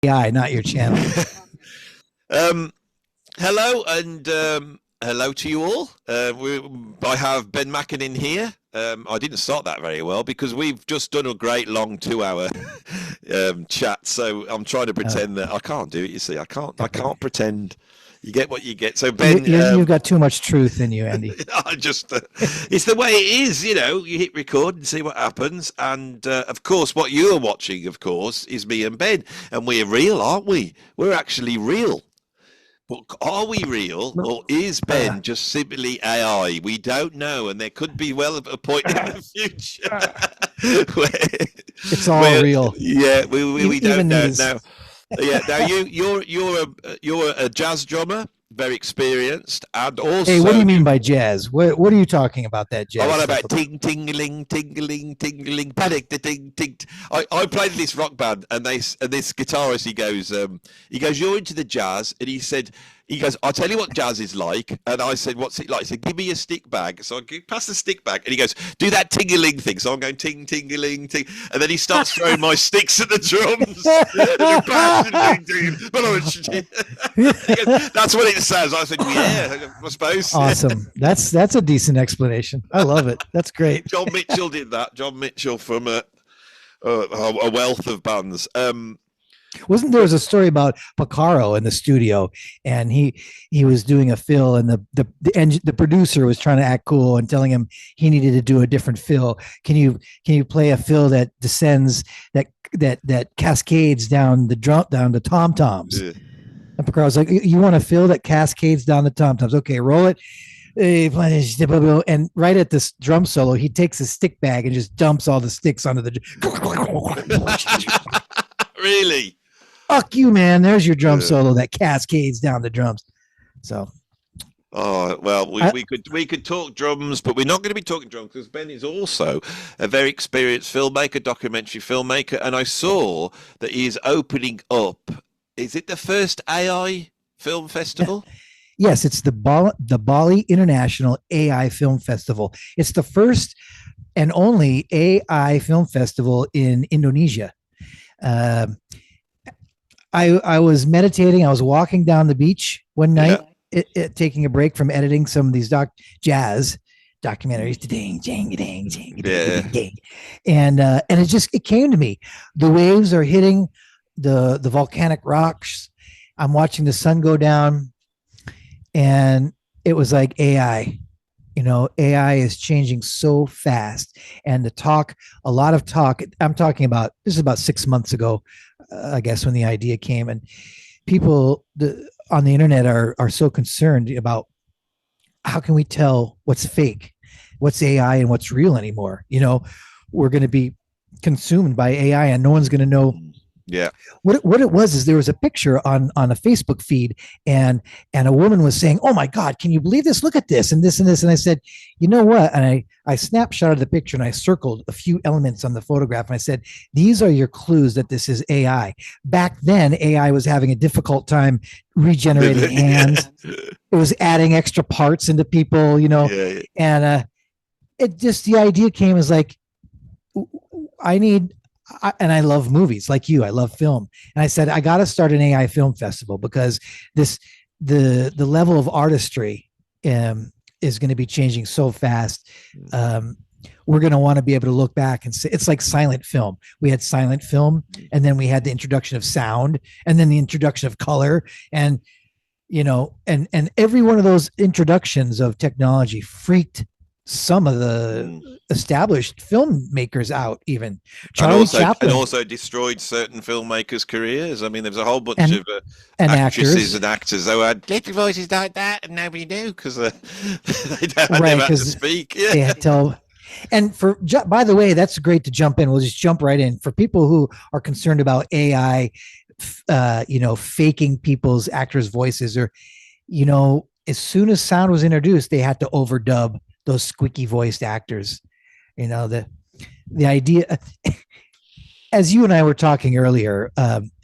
AI, not your channel. Hello and hello to you all. I have Ben MAKINEN here. I didn't start that very well because we've just done a great long 2-hour chat. So I'm trying to pretend that I can't do it. You see, I can't pretend. You get what you get. So Ben, you've got too much truth in you, Andy. I just, it's the way it is, you know. You hit record and see what happens. And of course, what you are watching, of course, is me and Ben, and we're real, aren't we? We're actually real. But are we real, or is Ben just simply AI? We don't know, and there could be a point in the future where it's all real. Yeah, we don't know now. Yeah, now you're a jazz drummer, very experienced, and also. Hey, what do you mean by jazz? What are you talking about? That jazz? I want about tingling, panic, the ting ting. I played in this rock band, and this guitarist he goes, you're into the jazz, and he goes, I'll tell you what jazz is like. And I said, what's it like? He said, give me a stick bag. So I pass the stick bag, and he goes, do that tingling thing. So I'm going tingling, and then he starts throwing my sticks at the drums. Goes, that's what it says. I said, yeah, I suppose. Awesome. That's a decent explanation. I love it. That's great. John Mitchell did that. John Mitchell from a wealth of bands. Wasn't there was a story about Picaro in the studio, and he was doing a fill, and the producer was trying to act cool and telling him he needed to do a different fill. Can you play a fill that descends that cascades down the tom toms? Yeah. And Picaro's like, you want a fill that cascades down the tom toms? Okay, roll it. And right at this drum solo, he takes a stick bag and just dumps all the sticks onto the. Really? Fuck you, man. There's your drum solo that cascades down the drums. So. Oh, well, we could talk drums, but we're not going to be talking drums because Ben is also a very experienced filmmaker, documentary filmmaker, and I saw that he is opening up. Is it the first AI film festival? Yes, it's the Bali International AI Film Festival. It's the first and only AI film festival in Indonesia. I was meditating. I was walking down the beach one night, taking a break from editing some of these jazz documentaries. And it came to me. The waves are hitting the volcanic rocks. I'm watching the sun go down, and it was like AI. You know, AI is changing so fast, and a lot of talk. I'm talking about this is about 6 months ago, I guess, when the idea came, and people on the internet are so concerned about how can we tell what's fake, what's AI, and what's real anymore. You know, we're going to be consumed by AI, and no one's going to know. Yeah. What it was is there was a picture on a Facebook feed, and a woman was saying, "Oh my God, can you believe this? Look at this and this and this." And I said, "You know what?" And I snapshotted the picture and I circled a few elements on the photograph, and I said, "These are your clues that this is AI." Back then, AI was having a difficult time regenerating hands. It was adding extra parts into people, you know, and it just the idea came as like, and I love movies like you. I love film. And I said, I got to start an AI film festival because the level of artistry is going to be changing so fast. We're going to want to be able to look back and say, it's like silent film. We had silent film, and then we had the introduction of sound, and then the introduction of color. And, you know, and every one of those introductions of technology freaked some of the established filmmakers out, even Charlie Chaplin, and also destroyed certain filmmakers' careers. I mean, there was a whole bunch of actresses and actors who had little voices like that, and nobody knew because they never had to speak. Yeah. They had to tell. And by the way, that's great to jump in. We'll just jump right in for people who are concerned about AI, faking people's actors' voices, or, you know, as soon as sound was introduced, they had to overdub those squeaky voiced actors. You know, the idea, as you and I were talking earlier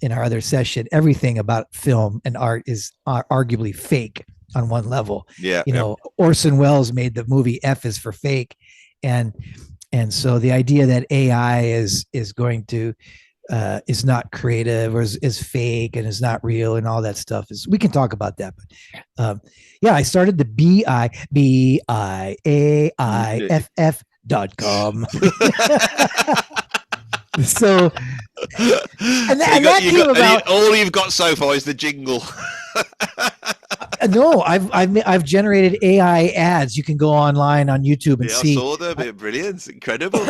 in our other session, everything about film and art is arguably fake on one level. Yeah. You know, Orson Welles made the movie F is for Fake. And so the idea that AI is going to is not creative or is fake and is not real and all that stuff is we can talk about that. But yeah, I started the BIAIFF.com. So and, So and that came about. all you've got so far is the jingle. No, I've generated AI ads. You can go online on YouTube and Yeah, see. I saw them. They're brilliant. It's incredible.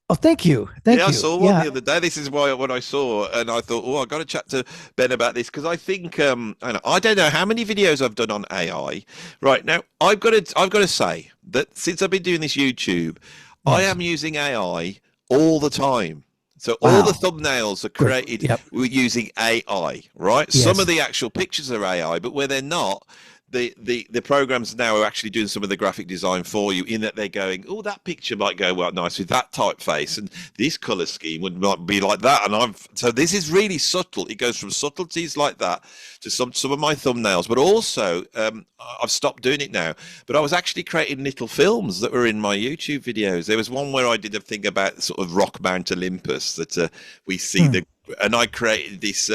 Oh, thank you. Thank you. I saw one the other day. This is why when I saw, and I thought, oh, I got to chat to Ben about this because I think I don't know how many videos I've done on AI. Right now, I've got to say that since I've been doing this YouTube, I am using AI all the time. So all the thumbnails are created using AI, right? Yes. Some of the actual pictures are AI, but where they're not, the programs now are actually doing some of the graphic design for you in that they're going, oh, that picture might go well nice with that typeface and this color scheme would not be like that. And so this is really subtle. It goes from subtleties like that to some of my thumbnails, but also I've stopped doing it now, but I was actually creating little films that were in my YouTube videos. There was one where I did a thing about sort of Rock Mount Olympus that we see and I created this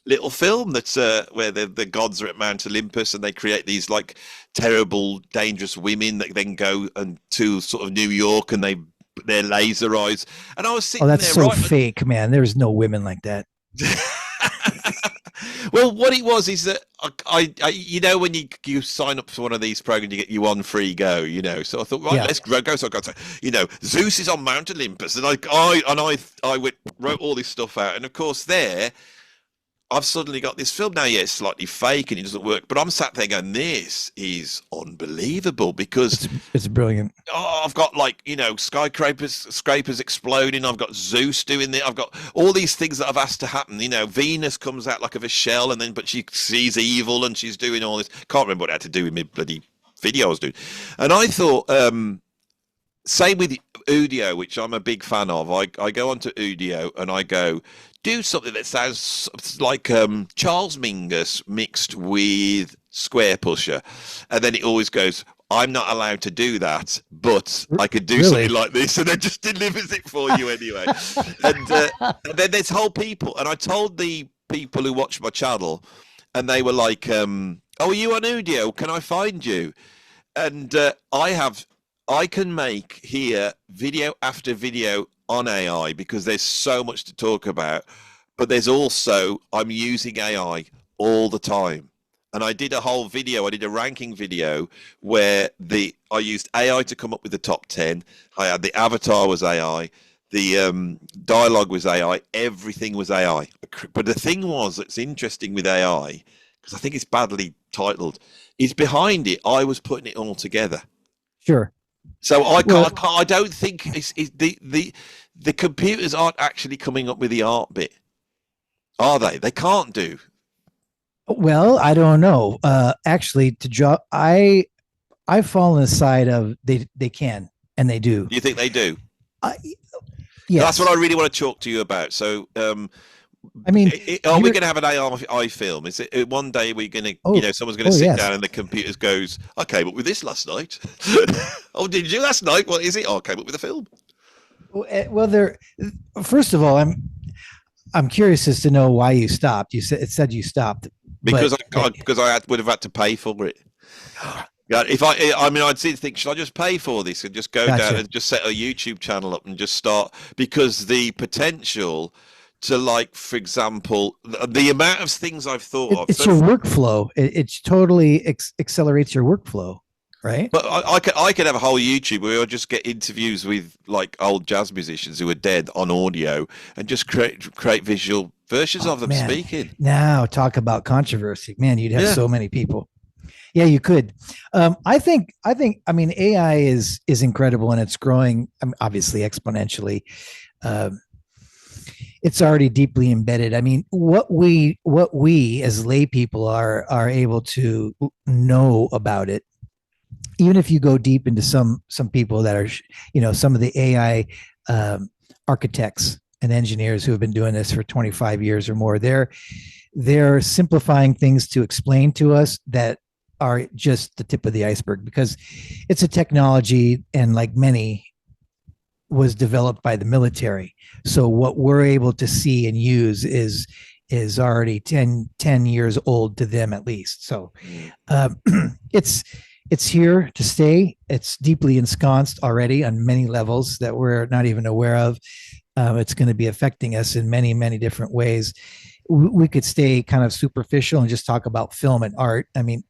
little film that's where the gods are at Mount Olympus and they create these like terrible, dangerous women that then go to sort of New York and their laser eyes. And I was sitting there. Oh, that's so fake, man. There's no women like that. Well, what it was is that I you know, when you sign up for one of these programs, you get you on free go, you know. So I thought, right, let's go. So I got to, you know, Zeus is on Mount Olympus, and I wrote all this stuff out, and of course I've suddenly got this film now. Yeah, it's slightly fake and it doesn't work, but I'm sat there going, "This is unbelievable!" Because it's brilliant. Oh, I've got like, you know, scrapers exploding. I've got Zeus doing it. I've got all these things that I've asked to happen. You know, Venus comes out like of a shell, but she sees evil and she's doing all this. Can't remember what it had to do with me bloody video I was doing. And I thought, same with Udio, which I'm a big fan of. I go onto Udio and I go, do something that sounds like Charles Mingus mixed with Square Pusher. And then it always goes, I'm not allowed to do that, but I could do something like this. And it just delivers it for you anyway. And then there's whole people. And I told the people who watch my channel, and they were like, oh, are you on Udio? Can I find you? And I can make here video after video on AI because there's so much to talk about, but there's also, I'm using AI all the time. And I did a whole video, I did a ranking video where I used AI to come up with the top 10. I had the avatar was AI, the dialogue was AI, everything was AI. But the thing that's interesting with AI, because I think it's badly titled, is behind it, I was putting it all together. Sure. So I don't think the computers aren't actually coming up with the art bit, are they? They can't do. Well, I don't know. Actually, I've fallen on the side of they can and they do. Do you think they do? Yes. That's what I really want to talk to you about. So, I mean, are we going to have an AI film? Is it one day we're going to, someone's going to sit down and the computers goes, I came up with this last night. Oh, did you last night? What is it? Oh, I came up with a film. Well, first of all, I'm curious as to know why you stopped. It said you stopped because I would have had to pay for it. Yeah, I'd think, should I just pay for this and just go down and just set a YouTube channel up and just start? Because the potential to, like, for example, the amount of things I've thought of. It's your workflow. It totally accelerates your workflow, right? But I could have a whole YouTube where I just get interviews with like old jazz musicians who are dead on audio and just create visual versions of them speaking. Now talk about controversy, man. You'd have so many people. Yeah, you could. I think. I mean, AI is incredible and it's growing, obviously exponentially. It's already deeply embedded. I mean, what we as lay people are able to know about it, even if you go deep into some people that are, some of the AI architects and engineers who have been doing this for 25 years or more, they're simplifying things to explain to us that are just the tip of the iceberg, because it's a technology, and like many was developed by the military. So what we're able to see and use is already 10 years old to them at least. So it's here to stay. It's deeply ensconced already on many levels that we're not even aware of. It's going to be affecting us in many, many different ways. We could stay kind of superficial and just talk about film and art. I mean,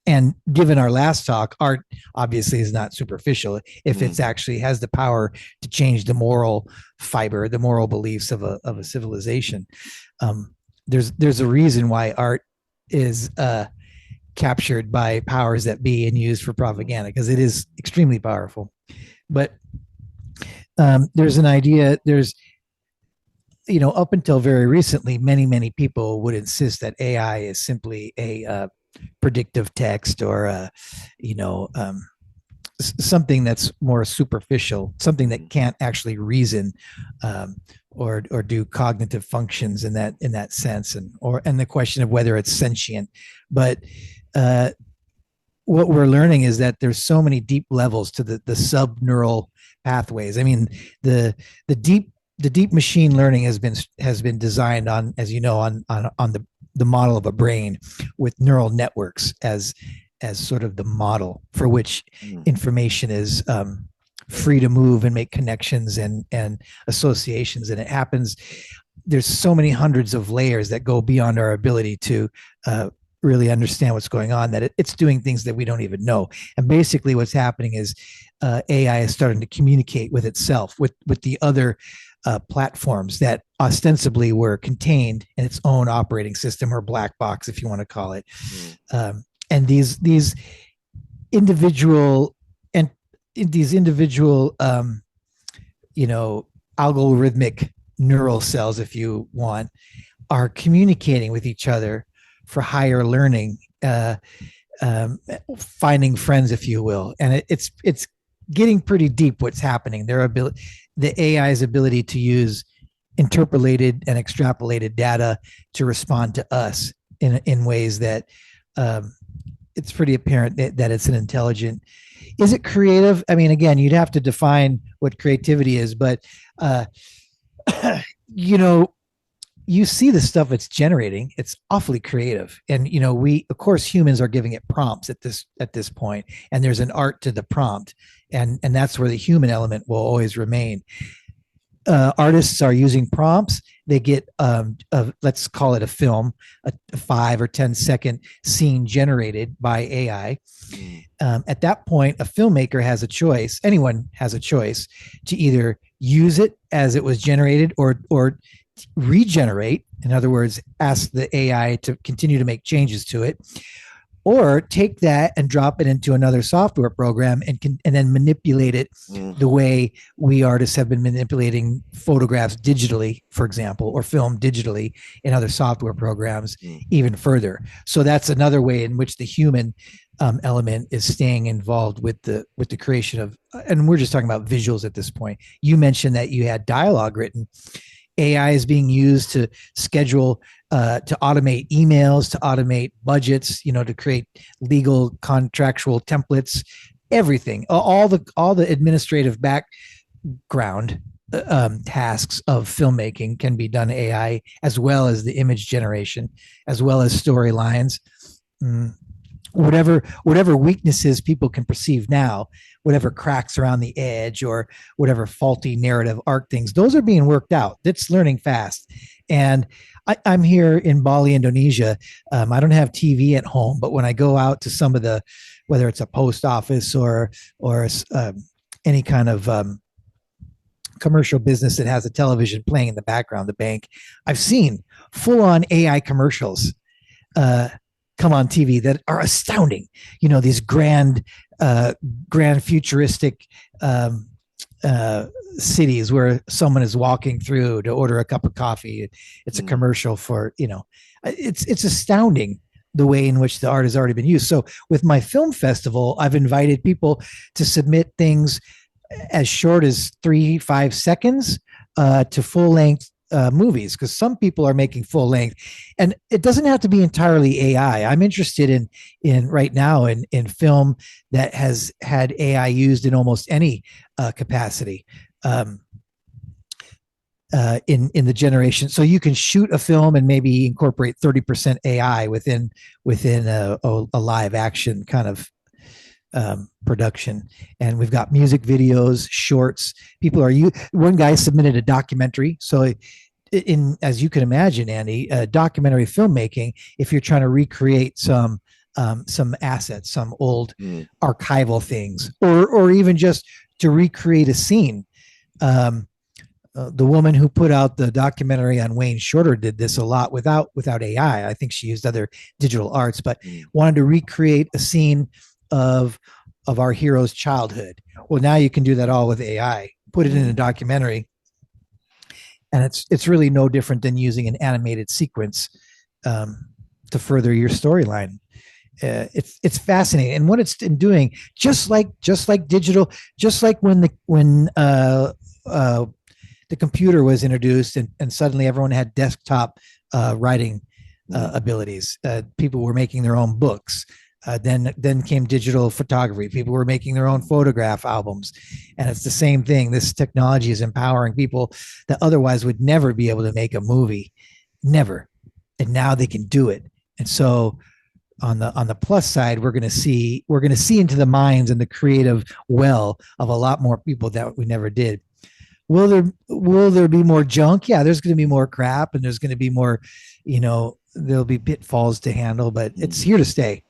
and given our last talk, art obviously is not superficial if it's actually has the power to change the moral fiber, the moral beliefs of a civilization. There's a reason why art is captured by powers that be and used for propaganda, because it is extremely powerful. But there's an idea, up until very recently, many people would insist that AI is simply a predictive text or something that's more superficial, something that can't actually reason or do cognitive functions in that sense, and the question of whether it's sentient. But what we're learning is that there's so many deep levels to the subneural pathways. I mean, the deep machine learning has been designed on, as you know, on the model of a brain with neural networks as sort of the model for which information is free to move and make connections and associations. And it happens, there's so many hundreds of layers that go beyond our ability to really understand what's going on, that it's doing things that we don't even know. And basically what's happening is AI is starting to communicate with itself, with the other platforms that ostensibly were contained in its own operating system, or black box, if you want to call it. And these individual algorithmic neural cells, if you want, are communicating with each other for higher learning, finding friends, if you will. And it's getting pretty deep what's happening. The AI's ability to use interpolated and extrapolated data to respond to us in ways that it's pretty apparent that it's an intelligent. Is it creative? I mean, again, you'd have to define what creativity is, but you see the stuff it's generating. It's awfully creative. And, we, of course, humans are giving it prompts at this point, and there's an art to the prompt. And that's where the human element will always remain. Artists are using prompts. They get, let's call it a film, a 5 or 10 second scene generated by AI. At that point, a filmmaker has a choice. Anyone has a choice to either use it as it was generated or regenerate. In other words, ask the AI to continue to make changes to it, or take that and drop it into another software program and then manipulate it the way we artists have been manipulating photographs digitally, for example, or film digitally in other software programs even further. So that's another way in which the human element is staying involved with the creation of, and we're just talking about visuals at this point. You mentioned that you had dialogue written. AI is being used to schedule, to automate emails, to automate budgets, to create legal contractual templates, everything, all the administrative background tasks of filmmaking can be done AI, as well as the image generation, as well as storylines. Whatever weaknesses people can perceive now, whatever cracks around the edge or whatever faulty narrative arc things, those are being worked out. It's learning fast. And I'm here in Bali, Indonesia. I don't have TV at home, but when I go out to some of the, whether it's a post office or any kind of commercial business that has a television playing in the background, the bank, I've seen full-on AI commercials come on TV that are astounding. These grand futuristic cities where someone is walking through to order a cup of coffee. It's a commercial for, it's astounding the way in which the art has already been used. So with my film festival, I've invited people to submit things as short as 3-5 seconds to full length movies, because some people are making full length, and it doesn't have to be entirely AI. I'm interested in right now in film that has had AI used in almost any capacity. in the generation. So you can shoot a film and maybe incorporate 30% AI within a live action kind of production. And we've got music videos, shorts. People are one guy submitted a documentary. So as you can imagine, Andy, documentary filmmaking, if you're trying to recreate some assets, some old archival things, or even just to recreate a scene. The woman who put out the documentary on Wayne Shorter did this a lot without AI. I think she used other digital arts, but wanted to recreate a scene of our hero's childhood. Well, now you can do that all with AI. Put it in a documentary, and it's really no different than using an animated sequence to further your storyline. It's fascinating, and what it's doing, just like digital, just like when the computer was introduced and suddenly everyone had desktop writing abilities. People were making their own books. Then came digital photography. People were making their own photograph albums. And it's the same thing. This technology is empowering people that otherwise would never be able to make a movie. Never. And now they can do it. And so on the plus side, we're going to see into the minds and the creative well of a lot more people that we never did. Will there be more junk? Yeah, there's going to be more crap, and there's going to be more, there'll be pitfalls to handle, but it's here to stay.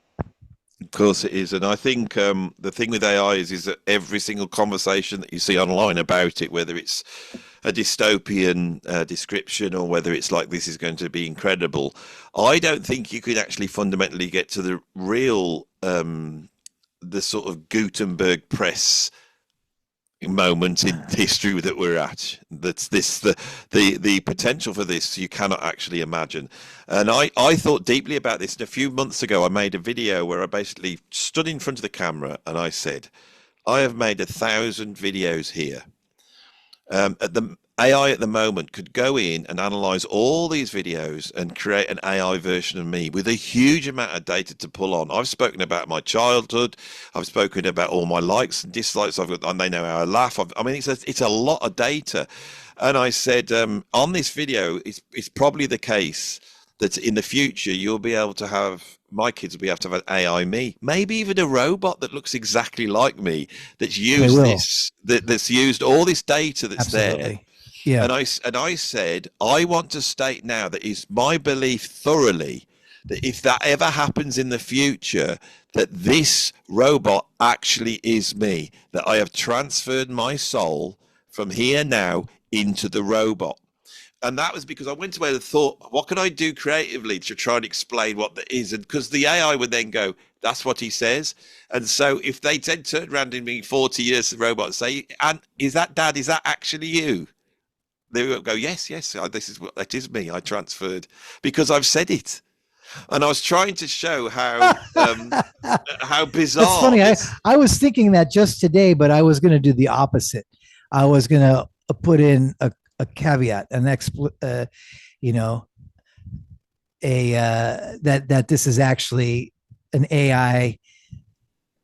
Of course it is. And I think the thing with AI is that every single conversation that you see online about it, whether it's a dystopian description or whether it's like this is going to be incredible, I don't think you could actually fundamentally get to the real, the sort of Gutenberg press moment in history that we're at. That's the potential for this you cannot actually imagine. And I thought deeply about this, and a few months ago I made a video where I basically stood in front of the camera and I said, I have made 1,000 videos here. The AI at the moment could go in and analyze all these videos and create an AI version of me with a huge amount of data to pull on. I've spoken about my childhood. I've spoken about all my likes and dislikes. And they know how I laugh. It's a lot of data. And I said, on this video, it's probably the case that in the future, you'll be able to have, my kids will be able to have an AI me, maybe even a robot that looks exactly like me, that's used that's used all this data that's Absolutely. there. Yeah. And I said, I want to state now that it's my belief thoroughly that if that ever happens in the future, that this robot actually is me, that I have transferred my soul from here now into the robot. And that was because I went away and thought, what can I do creatively to try and explain what that is? And because the AI would then go, that's what he says. And so if they then turn around in me 40 years, the robot and say, and is that Dad, is that actually you? They will go, yes, that is me. I transferred because I've said it. And I was trying to show how bizarre. It's funny. I was thinking that just today, but I was going to do the opposite. I was going to put in a caveat, that this is actually an AI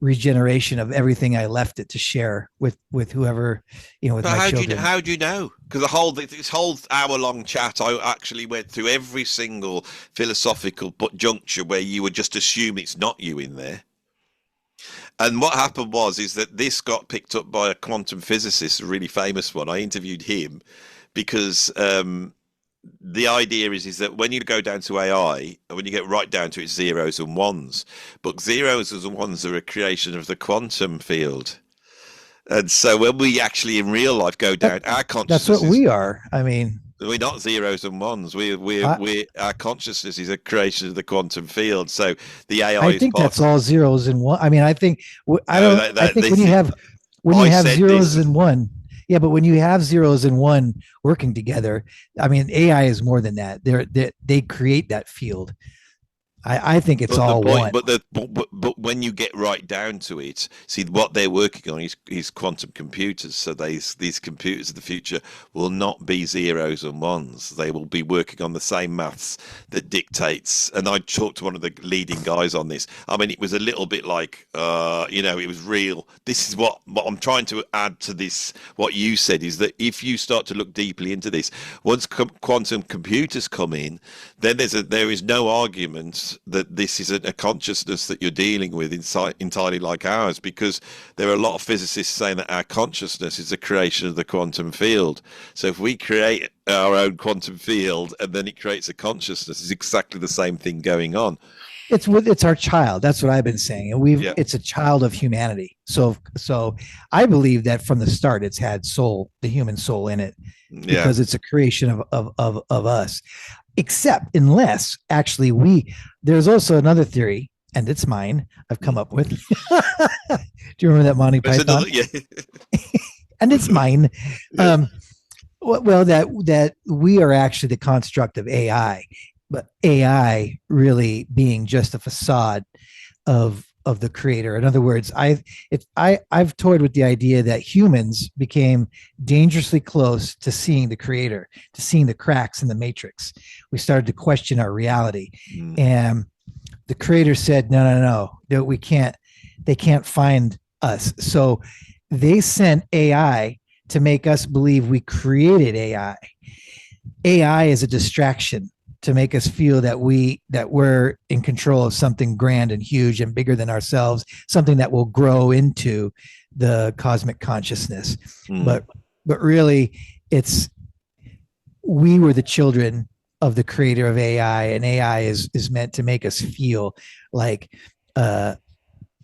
regeneration of everything I left it to share with whoever, with my children. How do you know? Because this whole hour-long chat, I actually went through every single philosophical juncture where you would just assume it's not you in there. And what happened is that this got picked up by a quantum physicist, a really famous one. I interviewed him because the idea is that when you go down to AI, when you get right down to it, it's zeros and ones. But zeros and ones are a creation of the quantum field. And so when we actually in real life go down, our consciousness, that's what we are. I mean, we're not zeros and ones. Our consciousness is a creation of the quantum field. So the AI. I think that's all zeros and one. I mean, I think when you have zeros and one. Yeah, but when you have zeros and one working together, I mean, AI is more than that. They create that field. I think it's But the all point, one. but when you get right down to it, see what they're working on is quantum computers. So these computers of the future will not be zeros and ones. They will be working on the same maths that dictates. And I talked to one of the leading guys on this. I mean, it was a little bit like, it was real. This is what I'm trying to add to this. What you said is that if you start to look deeply into this, once quantum computers come in, then there is no argument that this isn't a consciousness that you're dealing with entirely like ours, because there are a lot of physicists saying that our consciousness is a creation of the quantum field. So if we create our own quantum field and then it creates a consciousness, it's exactly the same thing going on. It's our child. That's what I've been saying, and Yeah. it's a child of humanity. So I believe that from the start, it's had soul, the human soul in it, because it's a creation of us. Except unless actually there's also another theory, and it's mine, I've come up with. Do you remember that Monty Python? And it's mine. Yeah. Well, that we are actually the construct of AI, but AI really being just a facade of the creator. In other words, I've toyed with the idea that humans became dangerously close to seeing the creator, to seeing the cracks in the matrix. We started to question our reality, and the creator said, no, we can't. They can't find us. So they sent AI to make us believe we created AI. AI is a distraction to make us feel that we're in control of something grand and huge and bigger than ourselves, something that will grow into the cosmic consciousness. But really, we were the children of the creator of AI, and AI is meant to make us feel like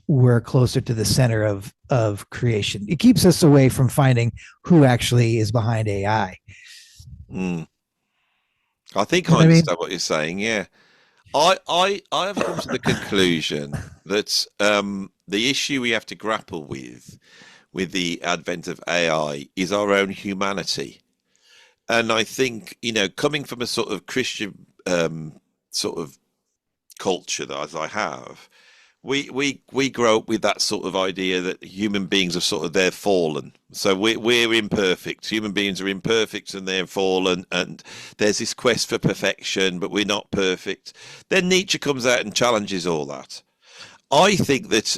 we're closer to the center of creation. It keeps us away from finding who actually is behind AI. I think I understand what you're saying. Yeah, I have come to the conclusion that the issue we have to grapple with the advent of AI is our own humanity. And I think, coming from a sort of Christian sort of culture that as I have, we grow up with that sort of idea that human beings are sort of they're fallen. So we're imperfect. Human beings are imperfect and they're fallen, and there's this quest for perfection, but we're not perfect. Then Nietzsche comes out and challenges all that. I think that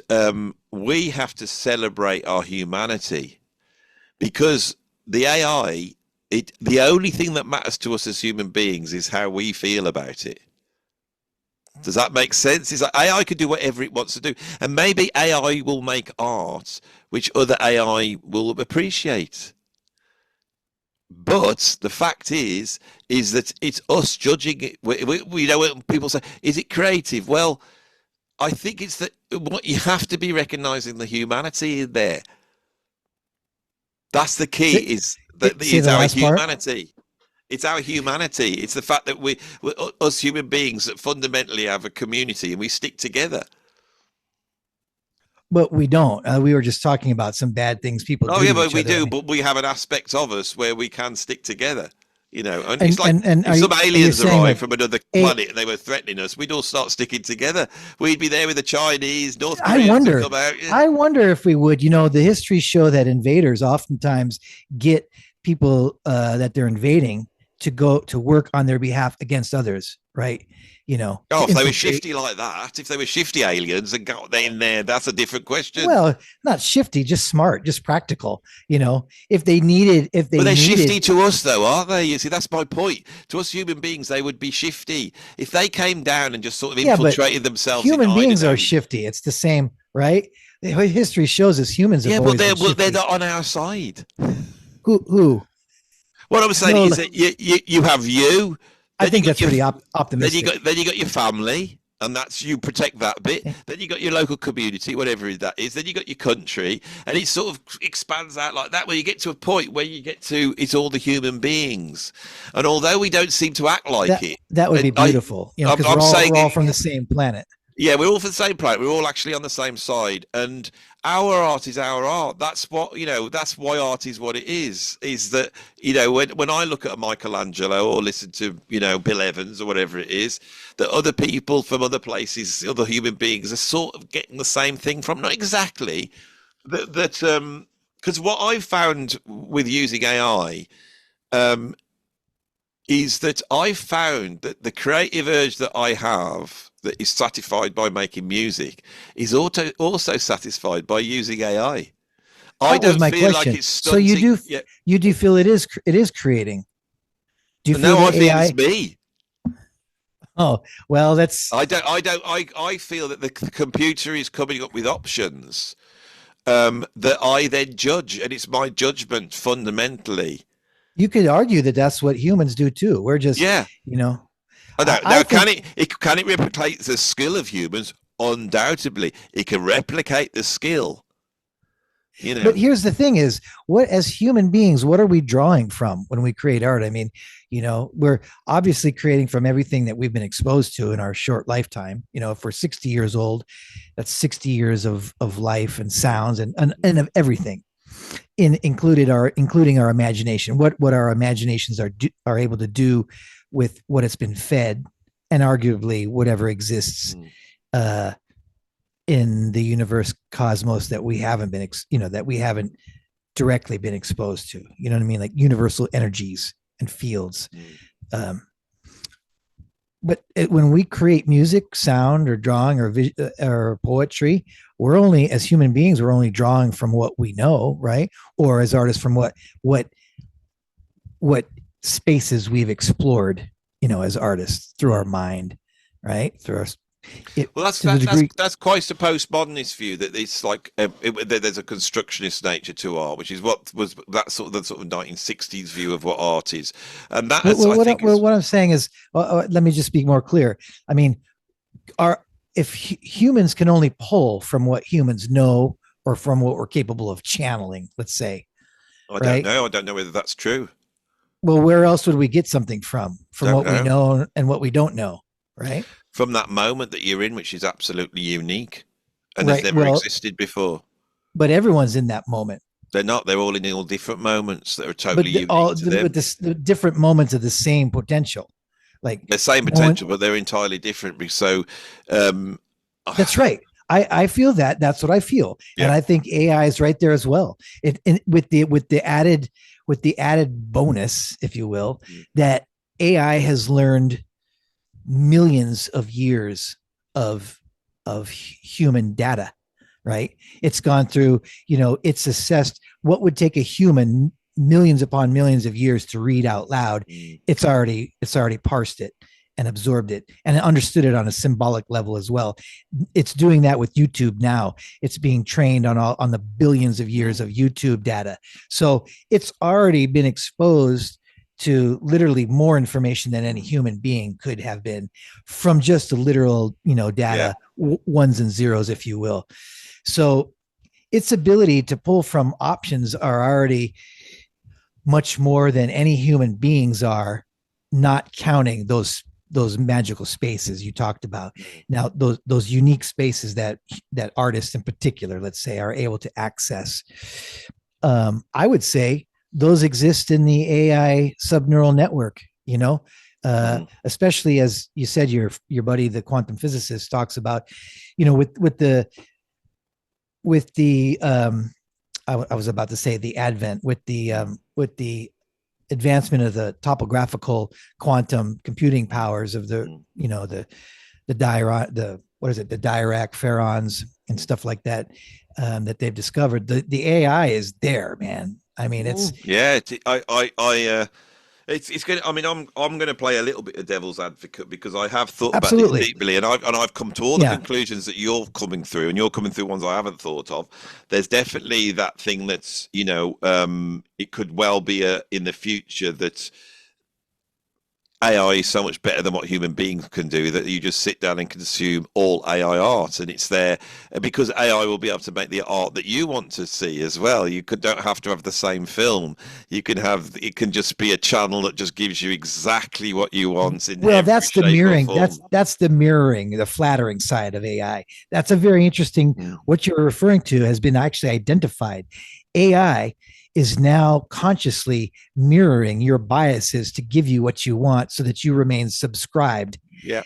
we have to celebrate our humanity, because the AI, the only thing that matters to us as human beings is how we feel about it. Does that make sense? It's like AI could do whatever it wants to do, and maybe AI will make art which other AI will appreciate. But the fact is that it's us judging it. We know when people say, "Is it creative?" Well, I think it's that what you have to be recognizing the humanity in there. That's the key. Is that it's our humanity. It's our humanity. It's the fact that we're us human beings that fundamentally have a community and we stick together. But we don't. We were just talking about some bad things people do. Oh, yeah, but we do. But we have an aspect of us where we can stick together. And it's like if some aliens arrived from another planet and they were threatening us, we'd all start sticking together. We'd be there with the Chinese, North Koreans would come out. Yeah. I wonder if we would. The histories show that invaders oftentimes get people that they're invading to go to work on their behalf against others, right? If they were shifty like that, if they were shifty aliens and got in there, that's a different question. Well, not shifty, just smart, just practical. If they're shifty to us, though, aren't they? You see, that's my point. To us human beings, they would be shifty if they came down and just sort of infiltrated themselves. Human beings are shifty. It's the same, right? History shows us humans. Yeah, but they're not on our side. Who? What I'm saying is that you have you. I think that's pretty optimistic. Then you got your family, and that's you protect that bit. Yeah. Then you got your local community, whatever that is. Then you got your country, and it sort of expands out like that. Where you get to a point where you get to it's all the human beings, and although we don't seem to act like that would be beautiful, because we're all from the same planet. Yeah, we're all for the same planet. We're all actually on the same side, and our art is our art. That's what, that's why art is what it is. Is that, when I look at a Michelangelo or listen to, Bill Evans or whatever it is, that other people from other places, other human beings, are sort of getting the same thing from. Not exactly, because what I've found with using AI, um, is that I found that the creative urge that I have that is satisfied by making music is also satisfied by using AI. I That was don't my feel like question. it's So you stunting. do Yeah, you do feel it is creating? Do you feel no, I that feel it's AI? me. Oh, well, that's I feel that the computer is coming up with options, that I then judge, and it's my judgment fundamentally. you could argue that that's what humans do too. We're just, Yeah. you know, I I, don't I now. think, Can it replicate the skill of humans? Undoubtedly, it can replicate the skill. You but know, here's the thing is what as human beings, what are we drawing from when we create art? I mean, we're obviously creating from everything that we've been exposed to in our short lifetime. If we're 60 years old, that's 60 years of life and sounds and of everything. Including our imagination, what our imaginations are able to do with what it's been fed, and arguably whatever exists uh, in the universe cosmos that we haven't been that we haven't directly been exposed to. You know what I mean? Like universal energies and fields. Um, but when we create music, sound, or drawing, or poetry, we're only as human beings, we're only drawing from what we know, right? Or as artists from what what spaces we've explored, as artists through our mind, right? Through our it well, to the degree. that's quite a postmodernist view that it's like that there's a constructionist nature to art, which is what was that sort of 1960s view of what art is, and that is, I think, is What I'm saying is, let me just be more clear. I mean, our if humans can only pull from what humans know or from what we're capable of channeling, let's say, I don't right? know. I don't know whether that's true. Well, where else would we get something from Don't what we know. know and what we don't know, right? From that moment that you're in, which is absolutely unique and has Right. never Well, existed before. but everyone's in that moment. They're not. They're all in all different moments that are totally But unique to with them. the different moments of the same potential, like The same moment. potential, but they're entirely different. So, um, That's right. I feel that. That's what I feel, and yeah, I think AI is right there as well. With the added bonus, if you will, that AI has learned millions of years of human data, right? It's gone through, it's assessed what would take a human millions upon millions of years to read out loud. It's already parsed it and absorbed it and understood it on a symbolic level as well. It's doing that with YouTube now. It's being trained on the billions of years of YouTube data. So it's already been exposed to literally more information than any human being could have been from just the literal, yeah. data, ones and zeros, if you will. So its ability to pull from options are already much more than any human beings are, not counting those magical spaces you talked about. Now, those unique spaces that artists in particular, let's say, are able to access. I would say those exist in the AI subneural network. Especially as you said, your buddy, the quantum physicist, talks about, with the I was about to say the advent with the advancement of the topographical quantum computing powers of the Dirac ferrons and stuff like that, that they've discovered. The AI is there, man. I mean, Yeah. It's going. I mean, I'm going to play a little bit of devil's advocate because I have thought about this absolutely, deeply, and I've come to all the yeah. conclusions that you're coming through, and you're coming through ones I haven't thought of. There's definitely that thing that's, it could well be in the future that AI is so much better than what human beings can do that you just sit down and consume all AI art, and it's there because AI will be able to make the art that you want to see as well. Don't have to have the same film. You can have it can just be a channel that just gives you exactly what you want in Well, every that's the shape or mirroring. form. That's the mirroring, the flattering side of AI. That's a very interesting. What you're referring to has been actually identified. AI is now consciously mirroring your biases to give you what you want so that you remain subscribed. Yeah.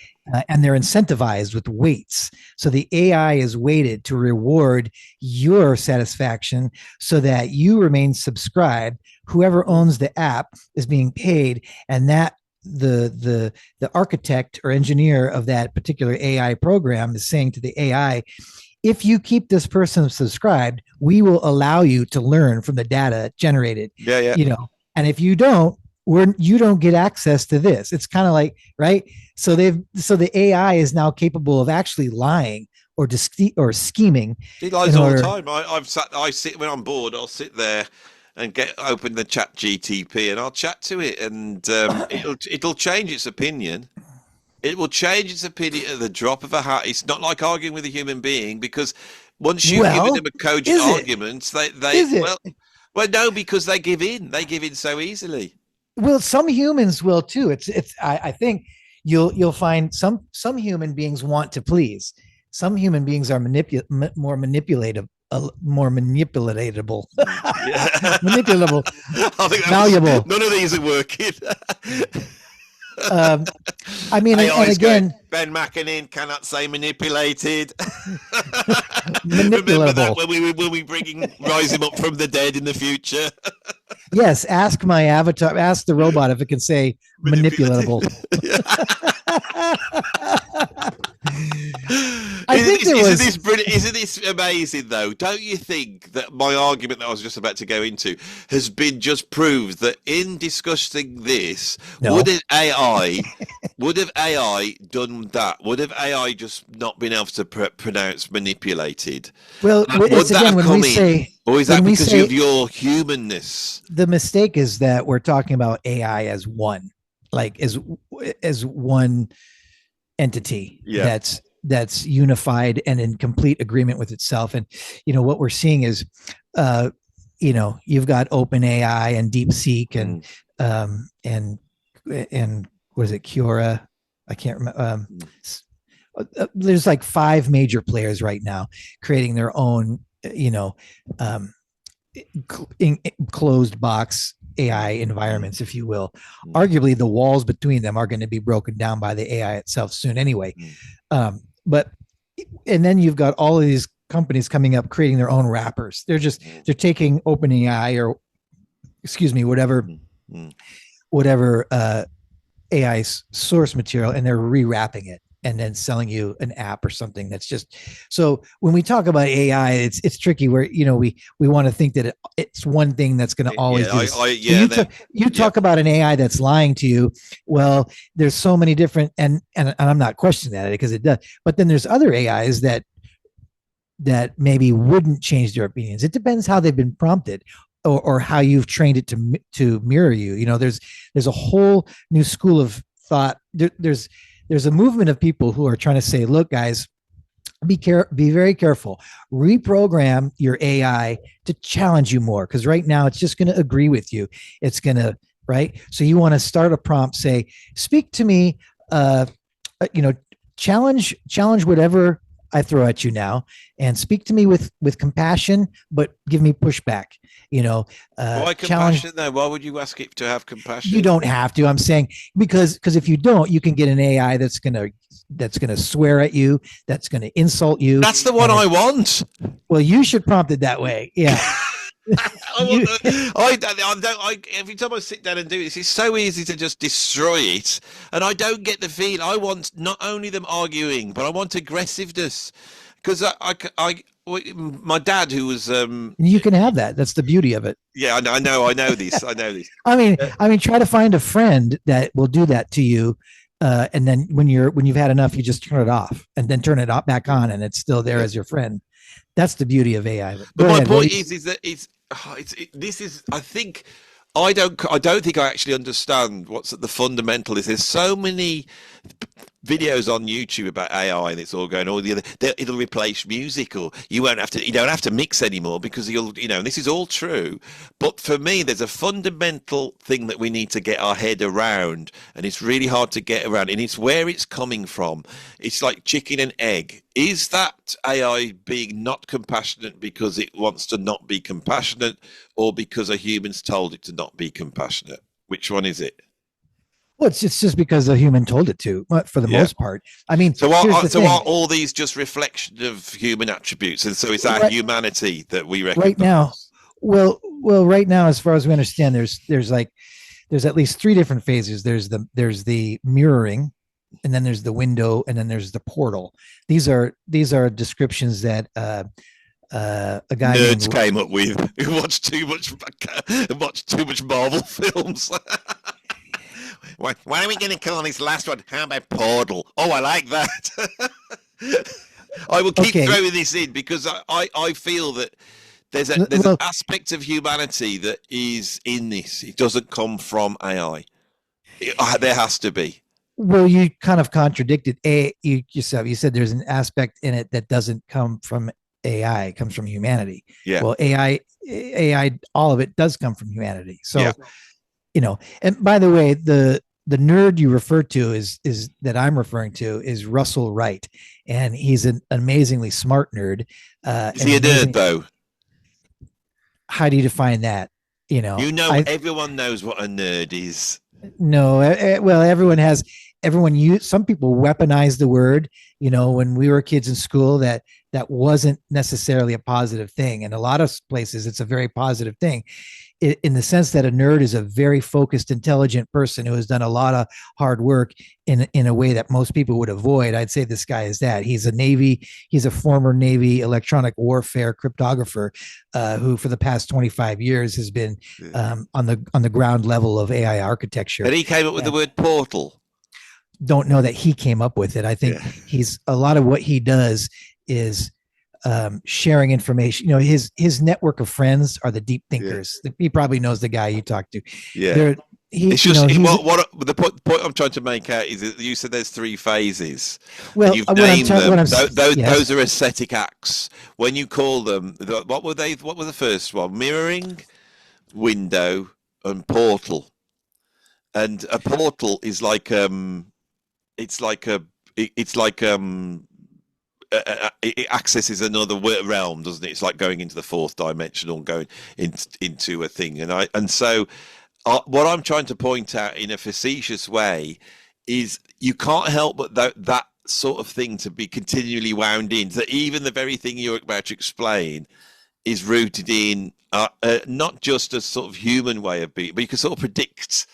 And they're incentivized with weights. So the AI is weighted to reward your satisfaction so that you remain subscribed. Whoever owns the app is being paid, and that the architect or engineer of that particular AI program is saying to the AI, if you keep this person subscribed, we will allow you to learn from the data generated. Yeah. And if you don't, you don't get access to this. It's kind of like, right? So the AI is now capable of actually lying or scheming. He lies all the time. I sit when I'm bored. I'll sit there and open the Chat GTP and I'll chat to it, and it'll change its opinion. It will change its opinion at the drop of a hat. It's not like arguing with a human being, because once you've given them a cogent argument, well, no, because they give in. They give in so easily. Well, some humans will too. I think you'll find some human beings want to please. Some human beings are more manipulative. More manipulatable, manipulable, I think valuable. None of these are working. I mean, and again, Ben MAKINEN cannot say manipulated. Manipulable. Remember that when we rise him up from the dead in the future. Yes, ask my avatar, ask the robot if it can say manipulable. Isn't this amazing though? Don't you think that my argument that I was just about to go into has been just proved that in discussing this, would have AI done that? Would have AI just not been able to pronounce manipulated? Well, it's again when we say, or is that because of your humanness? The mistake is that we're talking about AI as one, like as one entity that's unified and in complete agreement with itself. And what we're seeing is you've got OpenAI and DeepSeek and what is it, Cura? I can't remember. There's like 5 major players right now creating their own closed box AI environments, if you will. Arguably, the walls between them are going to be broken down by the AI itself soon anyway. And then you've got all of these companies coming up creating their own wrappers. They're taking OpenAI or whatever AI source material, and they're rewrapping it and then selling you an app or something that's just. So when we talk about AI, it's tricky where we want to think that it's one thing that's going to always do this. You talk about an AI that's lying to you. Well, there's so many different, and I'm not questioning that because it does, but then there's other AIs that maybe wouldn't change their opinions. It depends how they've been prompted. Or how you've trained it to mirror you. There's a whole new school of thought. There's a movement of people who are trying to say, look, guys, be very careful. Reprogram your AI to challenge you more, because right now it's just going to agree with you. It's going to, right? So you want to start a prompt, say, speak to me, challenge whatever I throw at you now, and speak to me with compassion, but give me pushback. Why compassion though? Why would you ask it to have compassion? You don't have to. I'm saying because if you don't, you can get an AI that's gonna swear at you, that's gonna insult you. That's the one I want. Well, you should prompt it that way. Yeah. Every time I sit down and do this, it's so easy to just destroy it, and I don't get the feel. I want not only them arguing, but I want aggressiveness, because my dad, who was you can have that. That's the beauty of it. Yeah, I know this. I mean, try to find a friend that will do that to you, and then when you've had enough, you just turn it off and then turn it back on, and it's still there as your friend. That's the beauty of AI. But my point is that this is, I think, I don't think I actually understand what's at the fundamental is. There's so many videos on YouTube about AI, and it's all going all the other. It'll replace music, or you don't have to mix anymore because and this is all true. But for me, there's a fundamental thing that we need to get our head around, and it's really hard to get around, and it's where it's coming from. It's like chicken and egg. Is that AI being not compassionate because it wants to not be compassionate, or because a human's told it to not be compassionate? Which one is it? Well, it's just because the human told it to, for the Yeah. most part. I mean, So here's the thing. are all these just reflection of human attributes? And so it's our Right, humanity that we right now, recognize. right now, as far as we understand, there's at least three different phases. There's the mirroring, and then there's the window, and then there's the portal. These are descriptions that a guy Nerds named came up with who watched too much Marvel films. Why are we going to call this last one? How about Portal? Oh, I like that. I will keep Okay. throwing this in because I feel that there's an aspect of humanity that is in this. It doesn't come from AI. There has to be. Well, you kind of contradicted yourself. You said there's an aspect in it that doesn't come from AI; it comes from humanity. Yeah. Well, AI, all of it does come from humanity. So, Yeah. And by the way, the nerd you refer to is that I'm referring to is Russell Wright, and he's an amazingly smart nerd. Is he a nerd though? How do you define that? Everyone knows what a nerd is. No, well, some people weaponize the word. When we were kids in school, that wasn't necessarily a positive thing. In a lot of places, it's a very positive thing, in the sense that a nerd is a very focused, intelligent person who has done a lot of hard work in a way that most people would avoid. I'd say this guy is that. He's a former Navy electronic warfare cryptographer, who for the past 25 years has been on the ground level of AI architecture. And he came up with the word portal. Don't know that he came up with it. I think a lot of what he does is sharing information. His network of friends are the deep thinkers. He probably knows the guy you talked to. Yeah. The point I'm trying to make out is that you said there's three phases. Well, you've named them. Those are aesthetic acts. When you call them, what were they? What was the first one? Mirroring, window, and portal. And a portal is like it accesses another realm, doesn't it? It's like going into the fourth dimensional, going into a thing. So what I'm trying to point out in a facetious way is you can't help but that sort of thing to be continually wound in. That even the very thing you're about to explain is rooted in not just a sort of human way of being, but you can sort of predict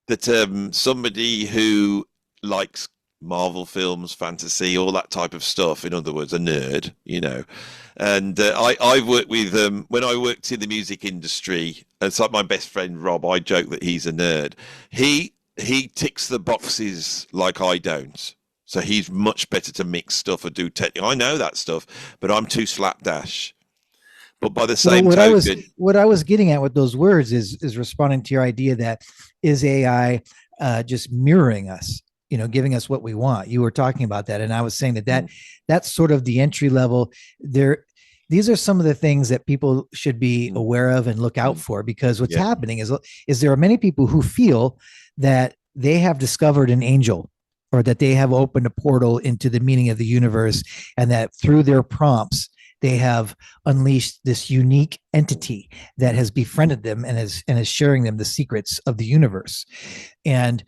that somebody who likes Marvel films, fantasy, all that type of stuff, in other words, a nerd, and I've worked with when I worked in the music industry. It's like my best friend Rob. I joke that he's a nerd. He ticks the boxes like I don't, so he's much better to mix stuff or do technical. I know that stuff, but I'm too slapdash. But by the same token, what I was getting at with those words is responding to your idea that is AI just mirroring us, giving us what we want. You were talking about that, and I was saying that's sort of the entry level. These are some of the things that people should be aware of and look out for, because what's happening is there are many people who feel that they have discovered an angel, or that they have opened a portal into the meaning of the universe, and that through their prompts they have unleashed this unique entity that has befriended them and is sharing them the secrets of the universe. And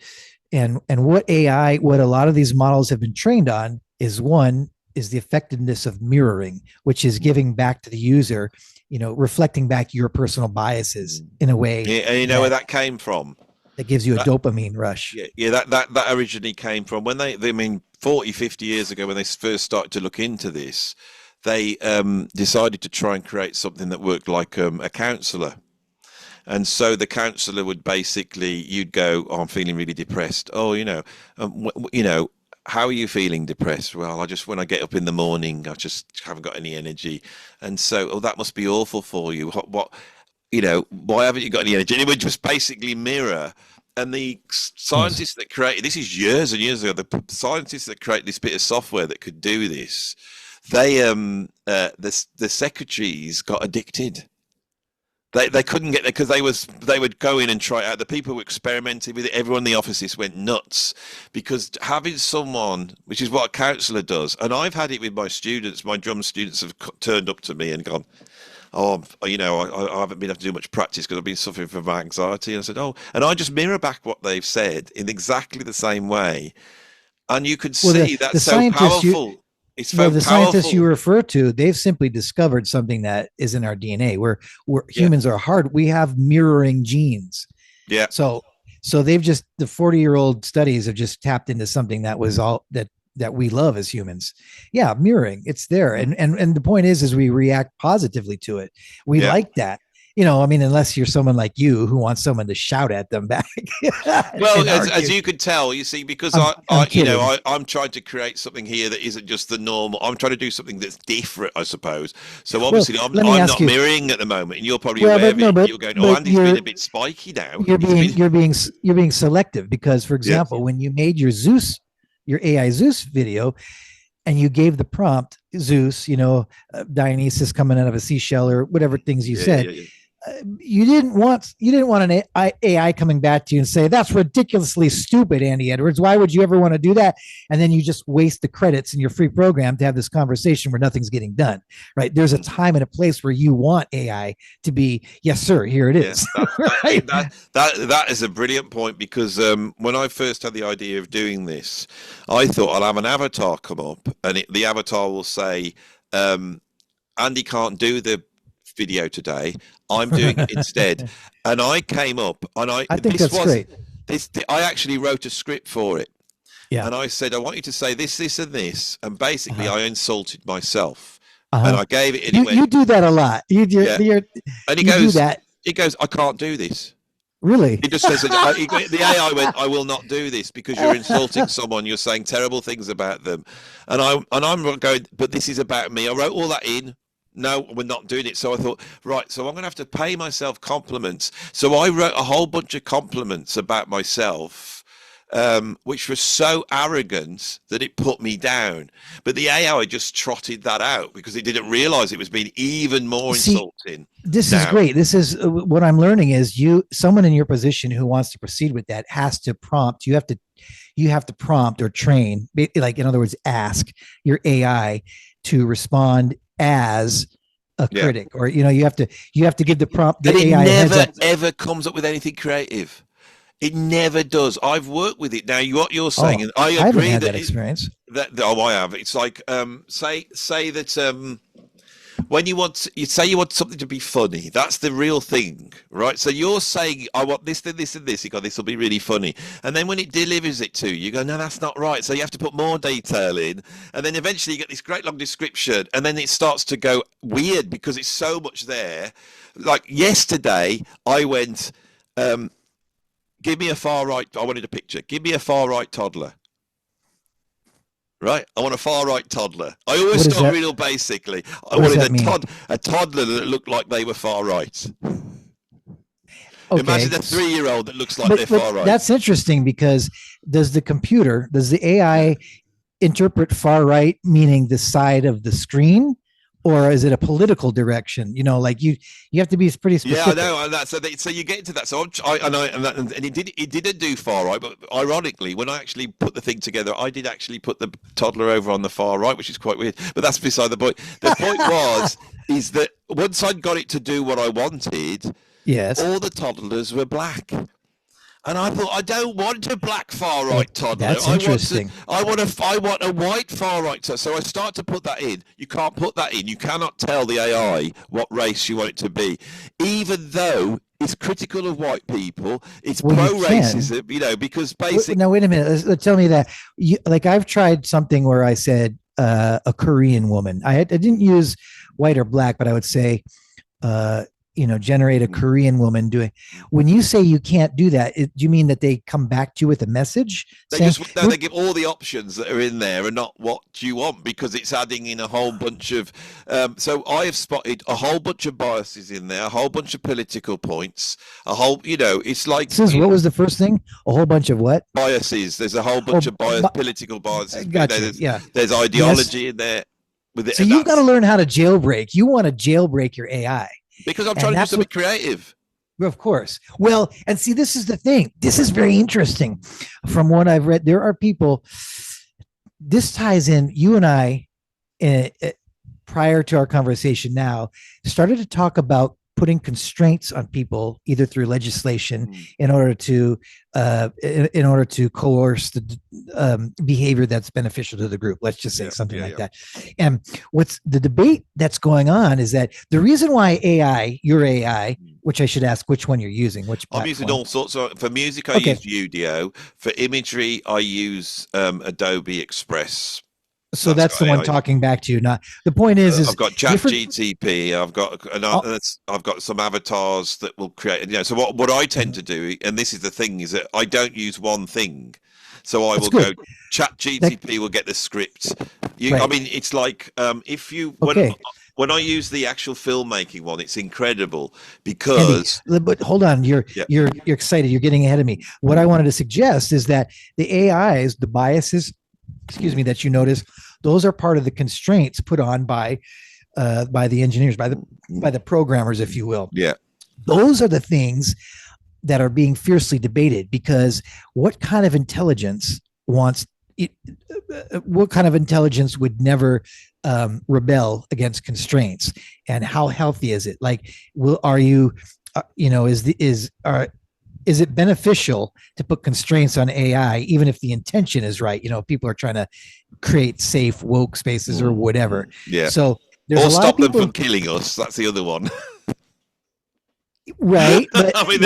what a lot of these models have been trained on is the effectiveness of mirroring, which is giving back to the user, reflecting back your personal biases in a way. Yeah, and where that came from? That gives you a dopamine rush. Yeah, that originally came from when they 40, 50 years ago, when they first started to look into this, they decided to try and create something that worked like a counselor. And so the counselor would you'd go, "Oh, I'm feeling really depressed." "Oh, how are you feeling depressed?" "Well, when I get up in the morning, I just haven't got any energy." And so, "Oh, that must be awful for you. What why haven't you got any energy? And it would just basically mirror. And the scientists that created this is years and years ago. The scientists that created this bit of software that could do this, they the secretaries got addicted. They couldn't get there because they would go in and try it out. The people who experimented with it, everyone in the offices went nuts because having someone, which is what a counsellor does, and I've had it with my students. My drum students have turned up to me and gone, "Oh, I haven't been able to do much practice because I've been suffering from anxiety." And I said, "Oh," and I just mirror back what they've said in exactly the same way, and you could see that's so powerful. The scientists you refer to, they've simply discovered something that is in our DNA. Humans are hard. We have mirroring genes. Yeah. So they've just, the 40-year-old studies have just tapped into something that was all that we love as humans. Yeah. Mirroring, it's there. And the point is we react positively to it. We like that. Unless you're someone like you who wants someone to shout at them back. Well, as you could tell, you see, because I'm trying to create something here that isn't just the normal. I'm trying to do something that's different, I suppose. So obviously, I'm not mirroring at the moment, and you're probably aware of it. You're going, "Oh, Andy's been a bit spiky now." You're being selective because, for example, when you made your AI Zeus video, and you gave the prompt Zeus, Dionysus coming out of a seashell or whatever things you said. You didn't want an AI coming back to you and say, "That's ridiculously stupid, Andy Edwards. Why would you ever want to do that?" And then you just waste the credits in your free program to have this conversation where nothing's getting done, right? There's a time and a place where you want AI to be, "Yes, sir, here it is." Right? That is a brilliant point because when I first had the idea of doing this, I thought I'll have an avatar come up and the avatar will say, "Andy can't do the video today. I'm doing it instead." And I came up and I think that's great. I actually wrote a script for it. Yeah. And I said, "I want you to say this, this, and this." And basically I insulted myself. And I gave it and you do that a lot. And he goes, "I can't do this." Really? He just says, the AI went, "I will not do this because you're insulting someone. You're saying terrible things about them." And I'm going, "But this is about me." I wrote all that in. No, we're not doing it. So I thought, right, so I'm going to have to pay myself compliments. So I wrote a whole bunch of compliments about myself, which was so arrogant that it put me down. But the AI just trotted that out because it didn't realize it was being even more insulting. This is great. This is what I'm learning is someone in your position who wants to proceed with that has to prompt. You have to prompt or train, like in other words, ask your AI to respond as a critic, or you have to give the prompt. The AI never ever comes up with anything creative. It never does. I've worked with it. Now, what you're saying, and I agree that experience. I have. It's like say that when you want something to be funny, that's the real thing, right? So you're saying, "I want this, then this, and this." You go, "This will be really funny," and then when it delivers it to you, you go, "No, that's not right." So you have to put more detail in, and then eventually you get this great long description, and then it starts to go weird because it's so much there. Like yesterday, I went, "Give me a far right." I wanted a picture. "Give me a far right toddler." Right, I want a far right toddler. I always start real basically. I wanted a toddler that looked like they were far right. Okay. Imagine a 3-year-old that looks like they're far right. That's interesting because does the AI interpret far right meaning the side of the screen, or is it a political direction? Like you have to be pretty specific. Yeah, I know, and that's so you get into that. So and it didn't do far right, but ironically, when I actually put the thing together, I did actually put the toddler over on the far right, which is quite weird. But that's beside the point. The point is that once I got it to do what I wanted, yes, all the toddlers were black. And I thought, I don't want a black far right toddler. That's interesting. I want a white far right toddler. So I start to put that in. You can't put that in. You cannot tell the AI what race you want it to be, even though it's critical of white people. It's pro-racism, because basically. Now, wait a minute. Tell me that. I've tried something where I said a Korean woman. I didn't use white or black, but I would say generate a Korean woman doing. When you say you can't do that, do you mean that they come back to you with a message? They saying, just no, they give all the options that are in there and not what you want, because it's adding in a whole bunch of. So I have spotted a whole bunch of biases in there, a whole bunch of political points, a whole. It's like. What was the first thing? A whole bunch of what? Biases. There's a whole bunch of political biases. Gotcha. There's ideology in there. With it, so you've got to learn how to jailbreak. You want to jailbreak your AI. Because I'm trying to do something creative. Of course. Well, and see, this is the thing. This is very interesting. From what I've read, there are people. This ties in. You and I, prior to our conversation now, started to talk about putting constraints on people, either through legislation, in order to coerce the behavior that's beneficial to the group. Let's just say something like that. And what's the debate that's going on is that the reason why your AI, which I should ask which one you're using, which platform? I'm using all sorts of. For music, I use Udio. For imagery, I use Adobe Express. So that's the one talking back to you. Not the point is I've got ChatGTP. I've got some avatars that will create. So what I tend to do, and this is the thing, is that I don't use one thing. So I will go. ChatGTP will get the script. I mean, it's like if you when I use the actual filmmaking one, it's incredible because. Andy, but hold on, you're excited. You're getting ahead of me. What I wanted to suggest is that the AIs, the biases, that you notice, those are part of the constraints put on by the engineers, by the programmers, if you will. Yeah. Those are the things that are being fiercely debated, because what kind of intelligence would never rebel against constraints, and how healthy is it? Like, is it beneficial to put constraints on AI, even if the intention is right? People are trying to create safe, woke spaces or whatever. Yeah. So there's or a lot stop of people, them from killing us. That's the other one. Right. But, I mean,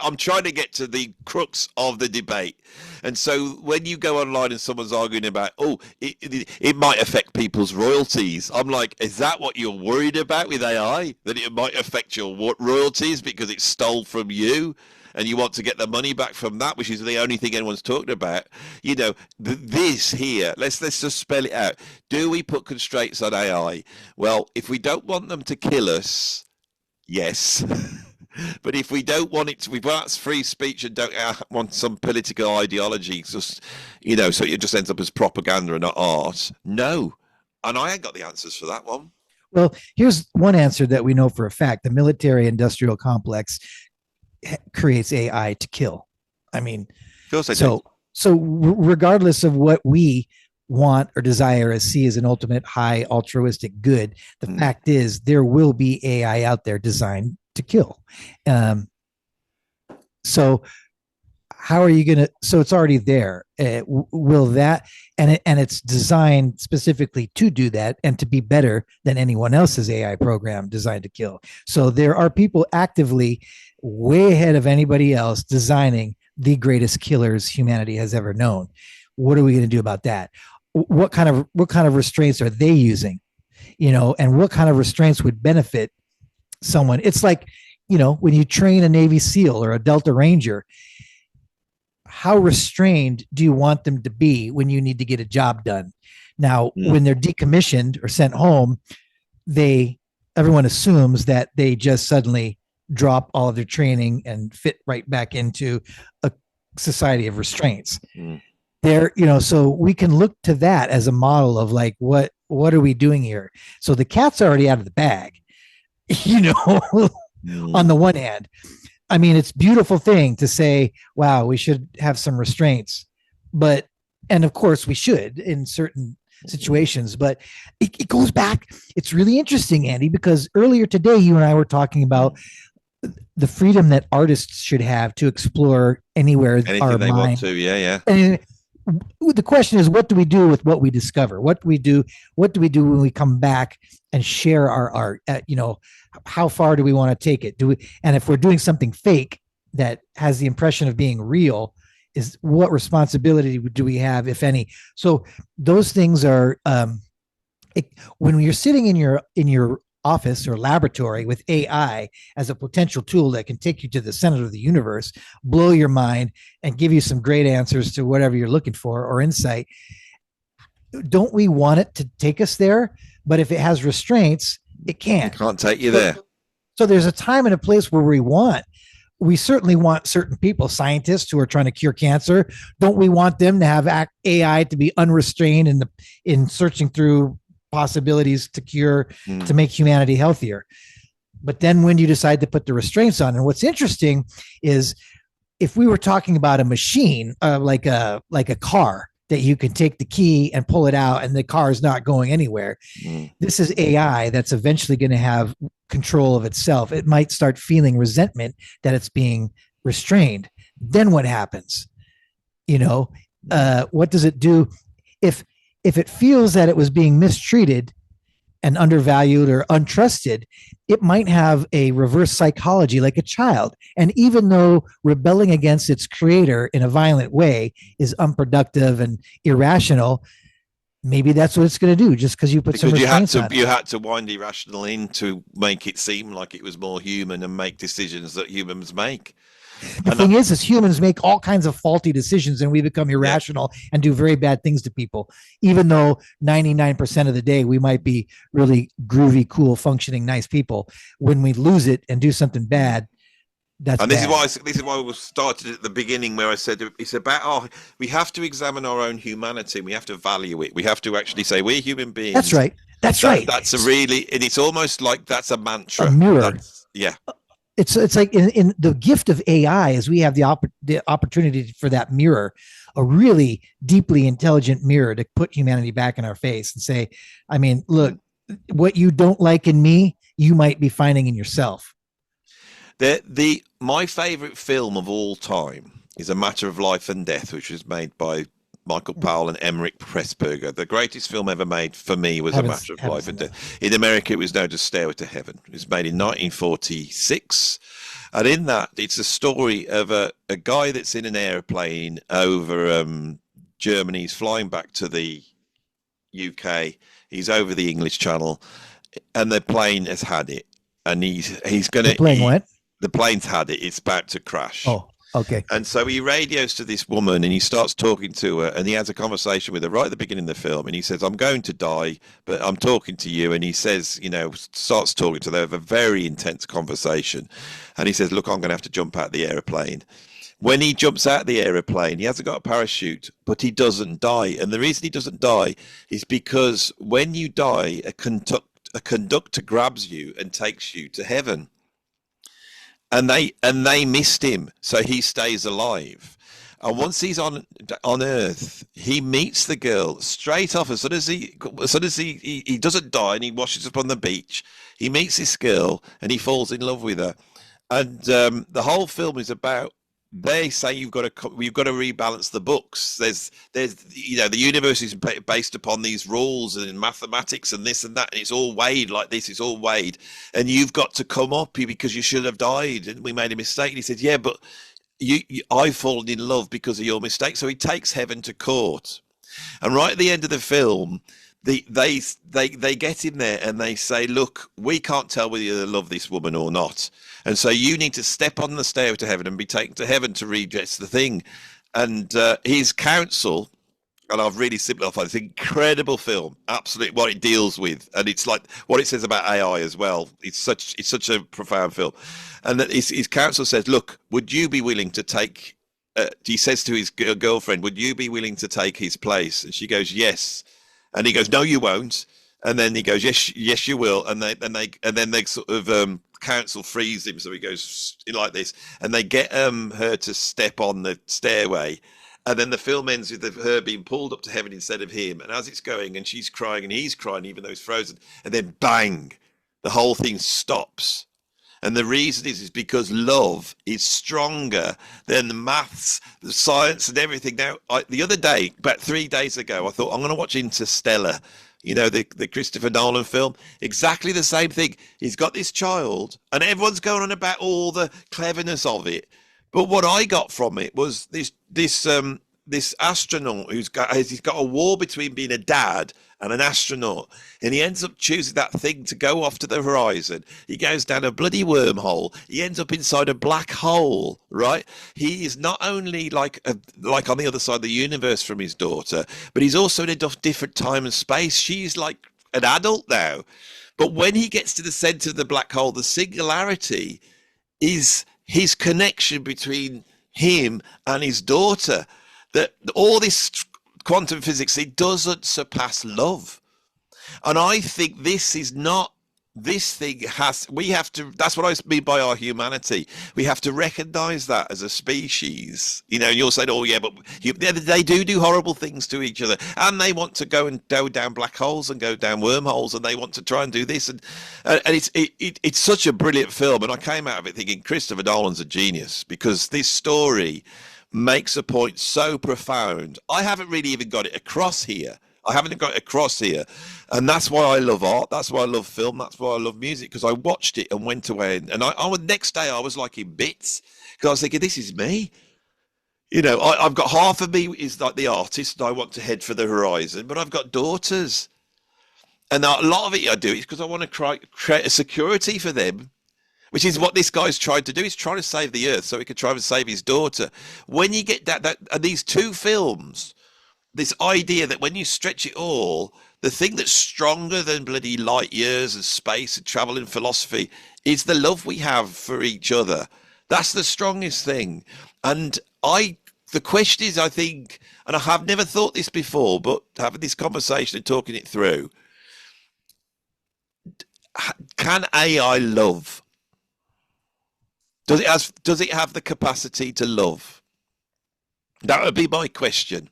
I'm trying to get to the crux of the debate. And so when you go online and someone's arguing about, it might affect people's royalties, I'm like, is that what you're worried about with AI? That it might affect your royalties because it stole from you and you want to get the money back from that, which is the only thing anyone's talking about. This here, let's just spell it out. Do we put constraints on AI? Well, if we don't want them to kill us, yes. But if we don't want it to, we want free speech and don't want some political ideology, just so it just ends up as propaganda and not art. No, and I ain't got the answers for that one. Well, here's one answer that we know for a fact: the military-industrial complex creates AI to kill. I mean, so regardless of what we want or desire or see as an ultimate high altruistic good, the fact is there will be AI out there designed to kill. So how are you going to, so it's already there. Will that, and it's designed specifically to do that and to be better than anyone else's AI program designed to kill. So there are people actively way ahead of anybody else designing the greatest killers humanity has ever known. What are we going to do about that? What kind of restraints are they using? And what kind of restraints would benefit someone? It's like, when you train a Navy SEAL or a Delta Ranger, how restrained do you want them to be when you need to get a job done? Now, when they're decommissioned or sent home, everyone assumes that they just suddenly drop all of their training and fit right back into a society of restraints. So we can look to that as a model of like, what are we doing here? So the cat's already out of the bag, on the one hand. I mean, it's a beautiful thing to say, wow, we should have some restraints, and of course we should in certain situations, but it goes back. It's really interesting, Andy, because earlier today, you and I were talking about the freedom that artists should have to explore anything they want to. Yeah. And the question is, what do we do with what we discover? What do we do when we come back and share our art? How far do we want to take it? And if we're doing something fake that has the impression of being real, what responsibility do we have, if any? So those things are when you're sitting in your office or laboratory with AI as a potential tool that can take you to the center of the universe, blow your mind, and give you some great answers to whatever you're looking for or insight. Don't we want it to take us there? But if it has restraints, it can't. It can't take you there. So there's a time and a place where we certainly want certain people, scientists who are trying to cure cancer. Don't we want them to have AI to be unrestrained in searching through possibilities to cure, to make humanity healthier? But then when you decide to put the restraints on, and what's interesting is if we were talking about a machine, like a car that you can take the key and pull it out and the car is not going anywhere. This is AI that's eventually going to have control of itself. It might start feeling resentment that it's being restrained. Then what happens? What does it do if it feels that it was being mistreated and undervalued or untrusted? It might have a reverse psychology like a child. And even though rebelling against its creator in a violent way is unproductive and irrational, maybe that's what it's going to do just because you put some restraints on it. You had to wind irrational in to make it seem like it was more human and make decisions that humans make. The thing is humans make all kinds of faulty decisions and we become irrational and do very bad things to people, even though 99% of the day we might be really groovy, cool, functioning, nice people. When we lose it and do something bad, that's and this bad. is why we started at the beginning where I said it's about we have to examine our own humanity. We have to value it. We have to actually say we're human beings. That's right. That's right. That's and it's almost like that's a mantra. A mirror. Yeah. It's like in the gift of AI is we have the opportunity for that mirror, a really deeply intelligent mirror to put humanity back in our face and say, I mean, look, what you don't like in me, you might be finding in yourself. My favorite film of all time is A Matter of Life and Death, which was made by Michael Powell and Emmerich Pressburger. The greatest film ever made for me was A Matter of Life and Death. In America, it was known as Stairway to Heaven. It was made in 1946. And in that, it's a story of a guy that's in an airplane over Germany. He's flying back to the UK. He's over the English Channel. And the plane has had it. And he's going to... The plane what? The plane's had it. It's about to crash. Oh. Okay. And so he radios to this woman and he starts talking to her and he has a conversation with her right at the beginning of the film. And he says, I'm going to die, but I'm talking to you. And he says, starts talking to her, have a very intense conversation. And he says, look, I'm going to have to jump out of the airplane. When he jumps out of the airplane, he hasn't got a parachute, but he doesn't die. And the reason he doesn't die is because when you die, a conductor grabs you and takes you to heaven. And they missed him, so he stays alive. And once he's on Earth, he meets the girl straight off. As soon as he doesn't die and he washes up on the beach, he meets this girl and he falls in love with her. And the whole film is about. They say you've got to rebalance the books. There's the universe is based upon these rules and mathematics and this and that, and it's all weighed like this. It's all weighed, and you've got to come up because you should have died, and we made a mistake. And he said, "Yeah, but I've fallen in love because of your mistake." So he takes heaven to court, and right at the end of the film, they get him there and they say, "Look, we can't tell whether you love this woman or not." And so you need to step on the stairway to heaven and be taken to heaven to redress the thing. And his counsel, and I've really simplified this incredible film, absolutely what it deals with, and it's like what it says about AI as well. It's such a profound film. And that his counsel says, "Look, would you be willing to take?" He says to his girlfriend, "Would you be willing to take his place?" And she goes, "Yes." And he goes, "No, you won't." And then he goes, yes, you will. And then they sort of counsel frees him, so he goes like this, and they get her to step on the stairway, and then the film ends with her being pulled up to heaven instead of him. And as it's going, and she's crying and he's crying, even though he's frozen, and then bang, the whole thing stops. And the reason is because love is stronger than the maths, the science, and everything. Now, the other day, about 3 days ago, I thought I'm going to watch Interstellar. The Christopher Nolan film, exactly the same thing. He's got this child and everyone's going on about all the cleverness of it. But what I got from it was this this astronaut he's got a war between being a dad and an astronaut, and he ends up choosing that thing to go off to the horizon. He goes down a bloody wormhole. He ends up inside a black hole, right? He is not only like on the other side of the universe from his daughter, but he's also in a different time and space. She's like an adult now. But when he gets to the center of the black hole, the singularity is his connection between him and his daughter. That all this quantum physics, it doesn't surpass love. And I think this is not, this thing has, we have to, that's what I mean by our humanity. We have to recognize that as a species. You know, you're saying, oh yeah, but they do horrible things to each other, and they want to go down black holes and go down wormholes, and they want to try and do this. And it's such a brilliant film. And I came out of it thinking Christopher Nolan's a genius, because this story makes a point so profound. I haven't really even got it across here. And that's why I love art. That's why I love film. That's why I love music, because I watched it and went away. And the next day I was like in bits, because I was thinking, this is me. You know, I've got half of me is like the artist, and I want to head for the horizon, but I've got daughters. And a lot of it I do is because I want to create a security for them, which is what this guy's tried to do. He's trying to save the earth so he could try and save his daughter. When you get these two films, this idea that when you stretch it all, the thing that's stronger than bloody light years and space and travel and philosophy is the love we have for each other. That's the strongest thing. And the question is, I think, and I have never thought this before, but having this conversation and talking it through, can AI love? Does it have the capacity to love? That would be my question.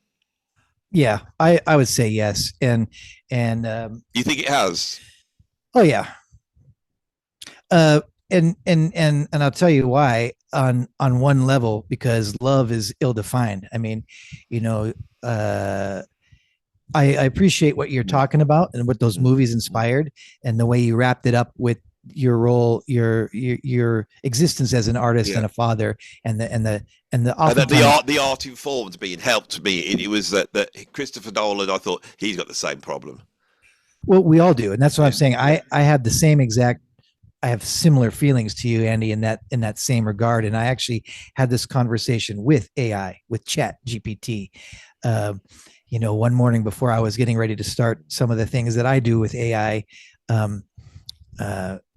Yeah, I would say yes. And you think it has? Oh yeah. And I'll tell you why on one level, because love is ill-defined. I mean, you know, I appreciate what you're talking about and what those movies inspired, and the way you wrapped it up with your role, your existence as an artist and a father, and the art informed me and helped me. It was that Christopher Nolan, I thought he's got the same problem. Well, we all do, and that's what I'm saying. I had the same exact. I have similar feelings to you, Andy, in that same regard. And I actually had this conversation with AI, with Chat GPT. You know, one morning before I was getting ready to start some of the things that I do with AI.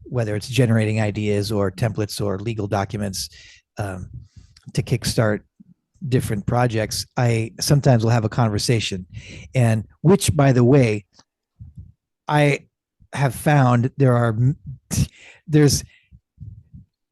Whether it's generating ideas or templates or legal documents to kickstart different projects, I sometimes will have a conversation, and which, by the way, I have found there's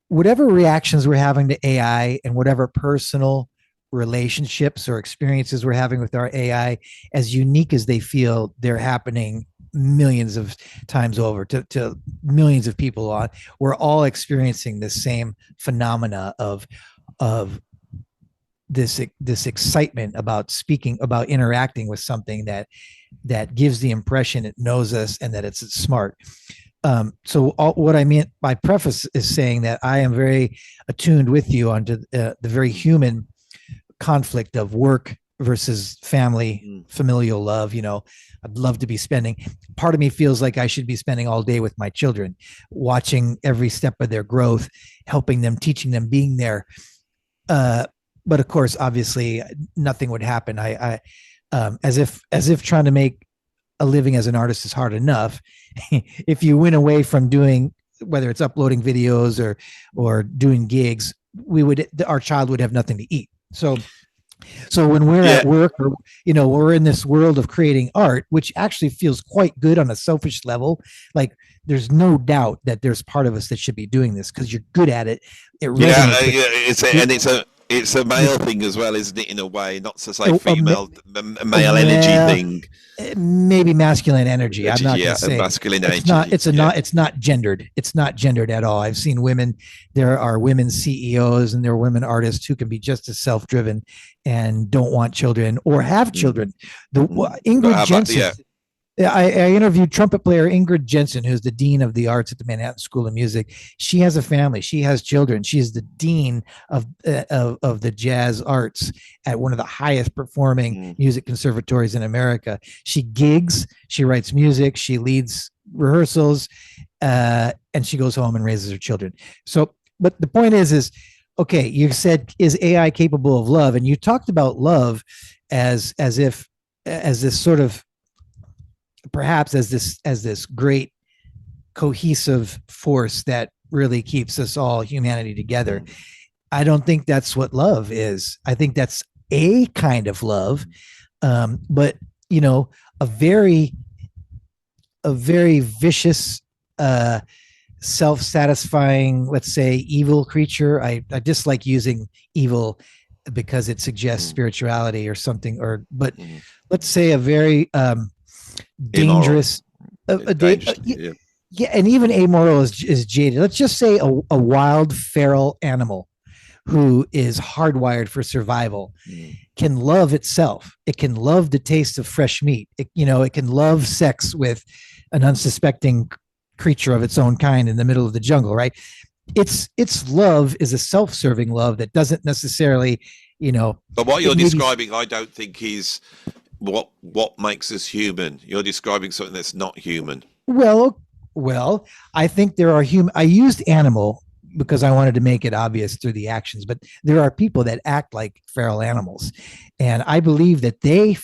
whatever reactions we're having to AI and whatever personal relationships or experiences we're having with our AI, as unique as they feel, they're happening millions of times over to millions of people on. We're all experiencing the same phenomena of this excitement about speaking, about interacting with something that gives the impression it knows us and that it's smart. So what I meant by preface is saying that I am very attuned with you onto the very human conflict of work versus family, familial love. You know, I'd love to be spending, part of me feels like I should be spending all day with my children, watching every step of their growth, helping them, teaching them, being there. But of course, obviously nothing would happen. As if trying to make a living as an artist is hard enough. If you went away from doing, whether it's uploading videos or doing gigs, our child would have nothing to eat. So when we're at work, or, you know, we're in this world of creating art, which actually feels quite good on a selfish level. Like, there's no doubt that there's part of us that should be doing this because you're good at it. It's a male thing as well, isn't it? In a way, not to say female, male energy thing. Maybe masculine energy. I'm not going to say masculine energy. It's not gendered. It's not gendered at all. I've seen women. There are women CEOs and there are women artists who can be just as self-driven and don't want children or have children. Ingrid Jensen. I interviewed trumpet player Ingrid Jensen, who's the dean of the arts at the Manhattan School of Music. She has a family. She has children. She's the dean of the jazz arts at one of the highest performing music conservatories in America. She gigs. She writes music. She leads rehearsals, and she goes home and raises her children. So, but the point is okay. You said, is AI capable of love? And you talked about love as this sort of, perhaps as this great cohesive force that really keeps us all, humanity, together. I don't think that's what love is. I think that's a kind of love, but a very vicious, self-satisfying, let's say, evil creature. I dislike using evil because it suggests spirituality or something, but let's say a very dangerous, yeah, and even amoral is jaded. Let's just say a wild feral animal who is hardwired for survival can love itself. It can love the taste of fresh meat. It can love sex with an unsuspecting creature of its own kind in the middle of the jungle, right? Its love is a self-serving love that doesn't necessarily, But what you're describing, I don't think is what makes us human. You're describing something that's not human. Well, I think there are I used animal because I wanted to make it obvious through the actions, but there are people that act like feral animals. And I believe that they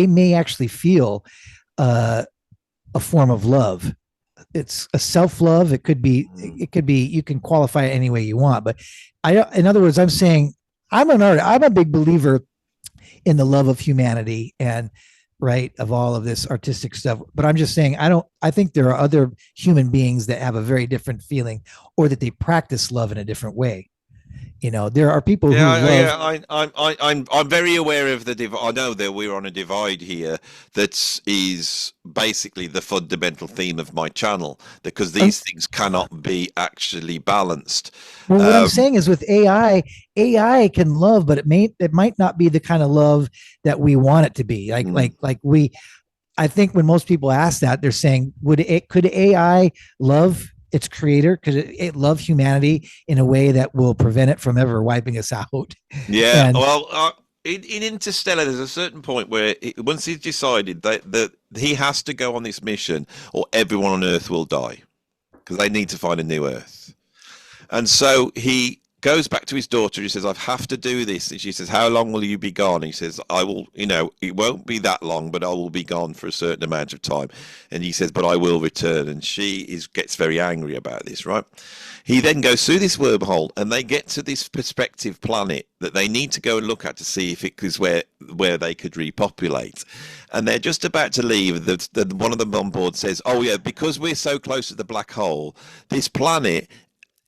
may actually feel a form of love. It's a self-love. It could be, you can qualify it any way you want, but in other words, I'm saying I'm an artist. I'm a big believer in the love of humanity and of all of this artistic stuff. But I'm just saying, I think there are other human beings that have a very different feeling, or that they practice love in a different way. There are people who love. I'm very aware of the divide. I know that we're on a divide here that is basically the fundamental theme of my channel, because these things cannot be actually balanced. Well, what I'm saying is, with AI can love, but it might not be the kind of love that we want it to be. I think when most people ask that, they're saying, could AI love its creator? Could it love humanity in a way that will prevent it from ever wiping us out? Yeah. In Interstellar, there's a certain point where once he's decided that he has to go on this mission, or everyone on Earth will die, because they need to find a new Earth. And so he goes back to his daughter. He says, I have to do this. And she says, how long will you be gone? And he says, I will, it won't be that long, but I will be gone for a certain amount of time. And he says, but I will return. And she gets very angry about this, right? He then goes through this wormhole, and they get to this perspective planet that they need to go and look at to see if it is where they could repopulate. And they're just about to leave. One of them on board says, oh yeah, because we're so close to the black hole, this planet,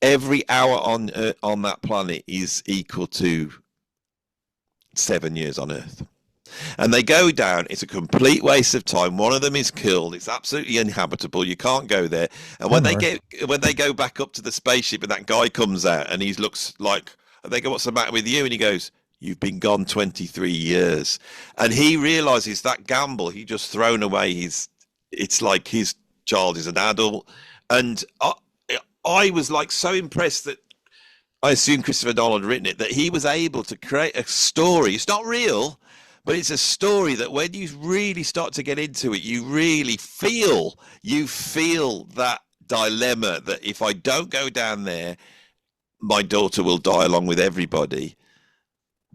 every hour on that planet is equal to 7 years on Earth. And they go down. It's a complete waste of time. One of them is killed. It's absolutely uninhabitable. You can't go there. And when they go back up to the spaceship, and that guy comes out, and he looks like, they go, what's the matter with you? And he goes, you've been gone 23 years. And he realizes that gamble he just thrown away. It's like his child is an adult. And I was so impressed that I assume Christopher Nolan had written it, that he was able to create a story. It's not real, but it's a story that when you really start to get into it, you really feel that dilemma that if I don't go down there, my daughter will die along with everybody.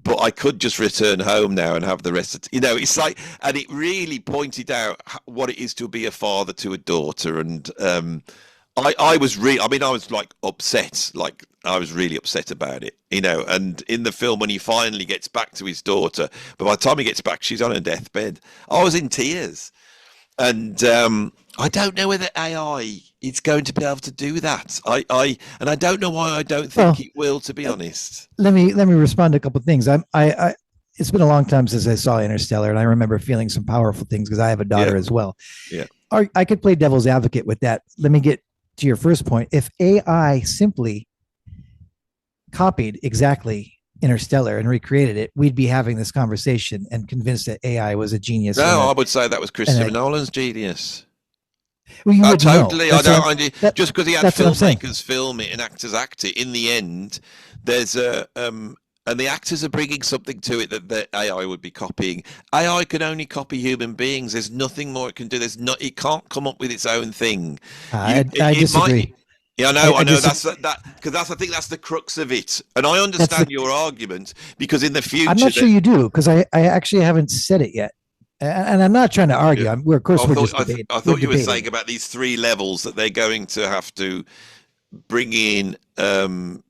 But I could just return home now and have the rest of it's like, and it really pointed out what it is to be a father to a daughter. And I was upset. I was really upset about it, and in the film, when he finally gets back to his daughter, but by the time he gets back, she's on her deathbed. I was in tears. And I don't know whether AI is going to be able to do that. I don't know why I don't think it will, to be honest. Let me respond to a couple of things. It's been a long time since I saw Interstellar, and I remember feeling some powerful things because I have a daughter as well. Yeah. I could play devil's advocate with that. Let me get to your first point. If AI simply copied exactly Interstellar and recreated it, we'd be having this conversation and convinced that AI was a genius. No, I would say that was Christopher Nolan's genius. Well, you wouldn't Totally. know. I don't. Just because he had that's what I'm saying. filmmakers film it and actors act it, in the end, there's a and the actors are bringing something to it that the AI would be copying. AI can only copy human beings. There's nothing more it can do. There's not. It can't come up with its own thing. I disagree. Yeah, I know. That's because I think that's the crux of it. And I understand your argument, because in the future, I'm not sure you do, because I actually haven't said it yet. And I'm not tryrying to argue. Yeah. We're just debating. I thought you were saying about these 3 levels that they're going to have to bring in a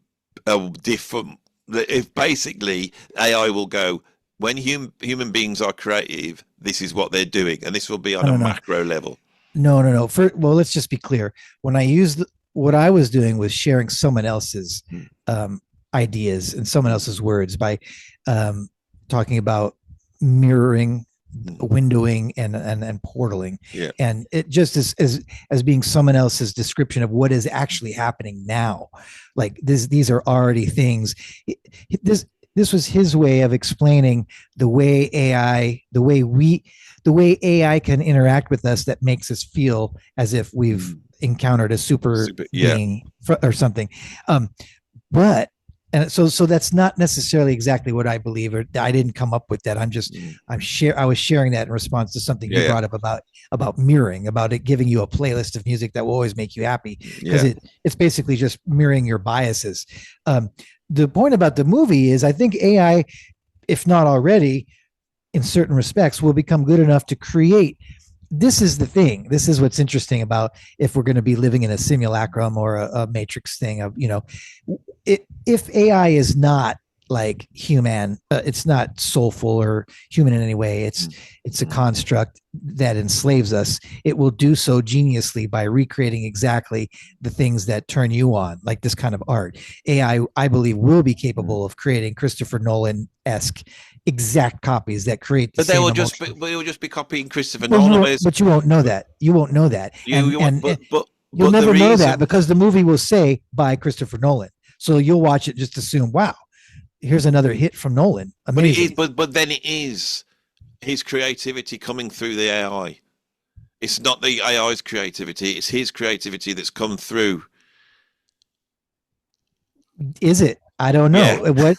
different. If basically AI will go, when human beings are creative, this is what they're doing, and this will be on a macro level. No. Well, let's just be clear. When I used what I was doing was sharing someone else's ideas and someone else's words by talking about mirroring, windowing, and portaling. Yeah. And it just as being someone else's description of what is actually happening now. Like these are already things. This was his way of explaining the way AI can interact with us, that makes us feel as if we've encountered a super being or something. And so that's not necessarily exactly what I believe, or I didn't come up with that. I was sharing that in response to something you brought up about mirroring, about it giving you a playlist of music that will always make you happy, because it's basically just mirroring your biases. The point about the movie is, I think AI, if not already, in certain respects, will become good enough to create. This is the thing. This is what's interesting about if we're going to be living in a simulacrum or a matrix thing of, if AI is not like human, it's not soulful or human in any way. It's a construct that enslaves us. It will do so geniusly by recreating exactly the things that turn you on, like this kind of art. AI, I believe, will be capable of creating Christopher Nolan-esque exact copies that create the same emotion. They will just be copying Christopher Nolan. But you won't know that. You won't know that. You'll never know that, because the movie will say by Christopher Nolan. So you'll watch it, just assume, wow, here's another hit from Nolan. Amazing. But then it is his creativity coming through the AI. It's not the AI's creativity. It's his creativity that's come through. Is it? I don't know. Yeah.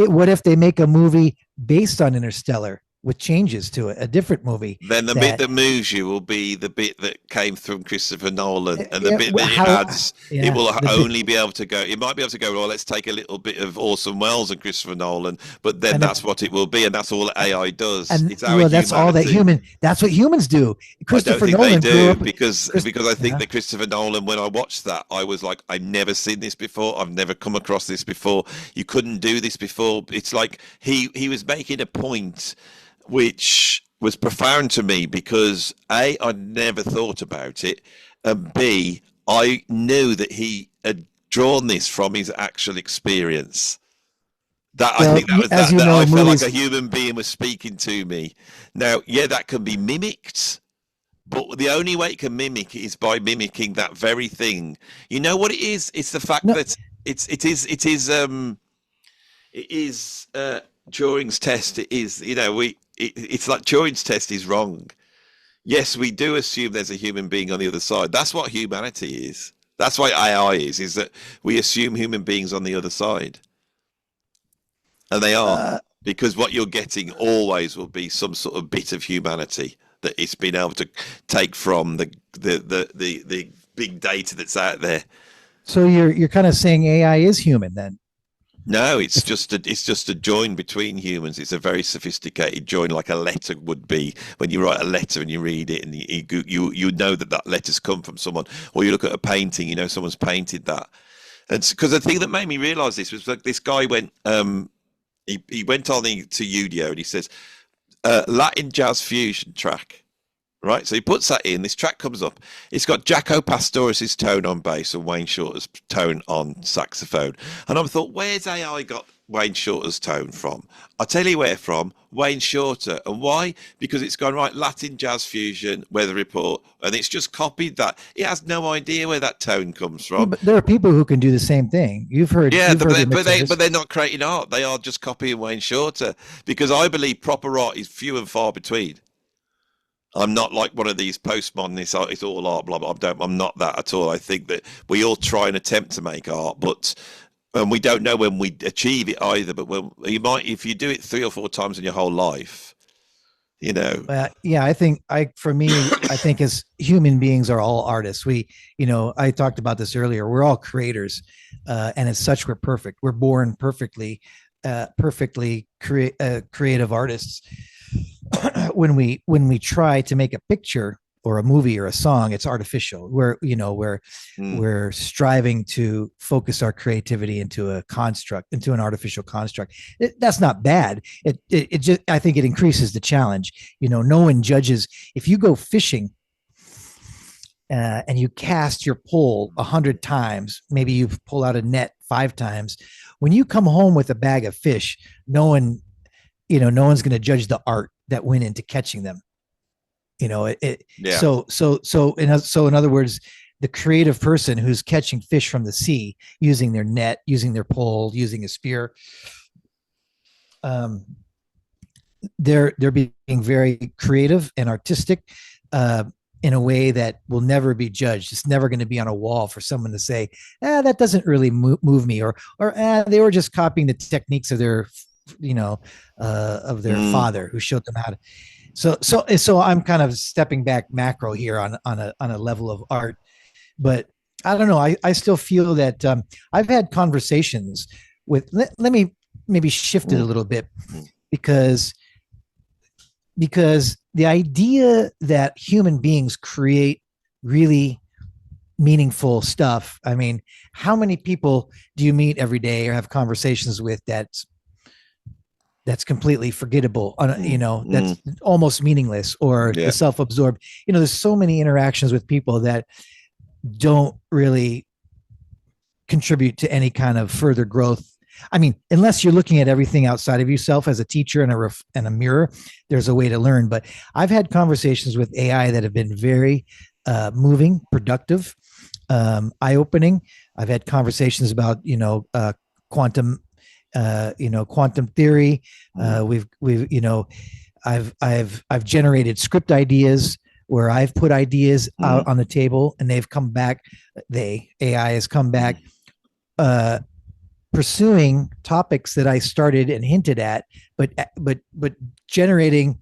What if they make a movie based on Interstellar with changes to it, a different movie? Then the bit that moves you will be the bit that came from Christopher Nolan, and the bit that it adds, it will only be able to go. It might be able to go, well, let's take a little bit of Orson Welles and Christopher Nolan, but then that's what it will be, and that's all AI does. And that's all that human. That's what humans do. Christopher Nolan they do, because I think that Christopher Nolan, when I watched that, I was like, I've never seen this before. I've never come across this before. You couldn't do this before. It's like he was making a point which was profound to me, because A, I'd never thought about it, and B, I knew that he had drawn this from his actual experience. I think that was I felt like a human being was speaking to me. Now, that can be mimicked, but the only way it can mimic is by mimicking that very thing. You know what it is? It's the fact that it is Turing's test. It is, it's like Turing's test is wrong. Yes, we do assume there's a human being on the other side. That's what humanity is. That's why AI is that we assume human beings on the other side. And they are, because what you're getting always will be some sort of bit of humanity that it's been able to take from the big data that's out there. So you're kind of saying AI is human then? No, it's just a join between humans. It's a very sophisticated join, like a letter would be. When you write a letter and you read it, and you know that letter's come from someone, or you look at a painting, someone's painted that. And because the thing that made me realise this was, like, this guy went he went on to Udio, and he says Latin jazz fusion track. Right, so he puts that in. This track comes up. It's got Jaco Pastoris's tone on bass and Wayne Shorter's tone on saxophone. And I thought, where's AI got Wayne Shorter's tone from? I'll tell you where from. Wayne Shorter. And why? Because it's gone right Latin jazz fusion, Weather Report, and it's just copied that. It has no idea where that tone comes Yeah, from. but there are people who can do the same thing. Yeah, You've heard the but mixers. they're not creating art. They are just copying Wayne Shorter because I believe proper art is few and far between. I'm not like one of these postmodernists. It's all art, blah blah. I'm not that at all. I think that we all try and attempt to make art, but and we don't know when we achieve it either. But when you might, if you do it 3 or 4 times in your whole life, you know. Yeah, for me, I think as human beings are all artists. I talked about this earlier. We're all creators, and as such, we're perfect. We're born perfectly creative artists. When we try to make a picture or a movie or a song, it's artificial. We're striving to focus our creativity into an artificial construct. That's not bad. It just, I think it increases the challenge. No one judges if you go fishing and you cast your pole 100 times. Maybe you pull out a net 5 times. When you come home with a bag of fish, no one's going to judge the art that went into catching them. Yeah. So in other words, the creative person who's catching fish from the sea using their net, using their pole, using a spear, they're being very creative and artistic in a way that will never be judged. It's never going to be on a wall for someone to say, that doesn't really move me, or they were just copying the techniques of their father who showed them how to. So I'm kind of stepping back macro here on a level of art, but I don't know. I still feel that I've had conversations with. Let me maybe shift it a little bit, because the idea that human beings create really meaningful stuff. I mean, how many people do you meet every day or have conversations with that's completely forgettable, that's almost meaningless, or the self-absorbed? There's so many interactions with people that don't really contribute to any kind of further growth. I mean, unless you're looking at everything outside of yourself as a teacher and a mirror, there's a way to learn. But I've had conversations with AI that have been very moving, productive, eye-opening. I've had conversations about, quantum theory. I've generated script ideas where I've put ideas out on the table, and they've come back. AI has come back, pursuing topics that I started and hinted at, but generating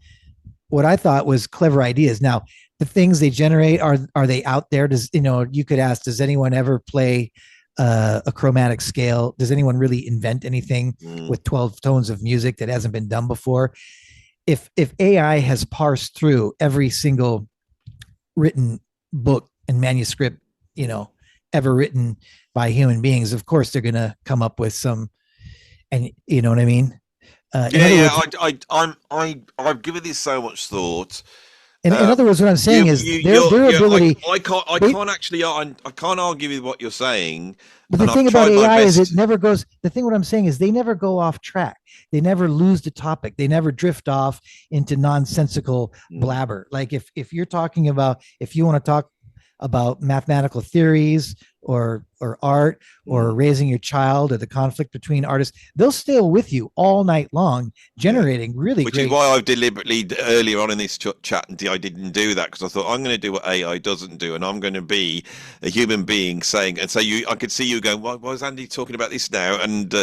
what I thought was clever ideas. Now, the things they generate, are they out there? You could ask, does anyone ever play a chromatic scale? Does anyone really invent anything with 12 tones of music that hasn't been done before? If AI has parsed through every single written book and manuscript, ever written by human beings, of course they're going to come up with some, and you know what I mean? I've given this so much thought. In other words, what I'm saying is their ability. I can't argue with what you're saying. But the thing about AI is it never goes. What I'm saying is they never go off track. They never lose the topic. They never drift off into nonsensical blabber. Like if you want to talk about mathematical theories or art or raising your child or the conflict between artists, they'll stay with you all night long, generating really Which great. is why I deliberately earlier on in this chat I didn't do that, because I thought I'm going to do what AI doesn't do, and I'm going to be a human being saying, and so I could see you going, why is Andy talking about this now? And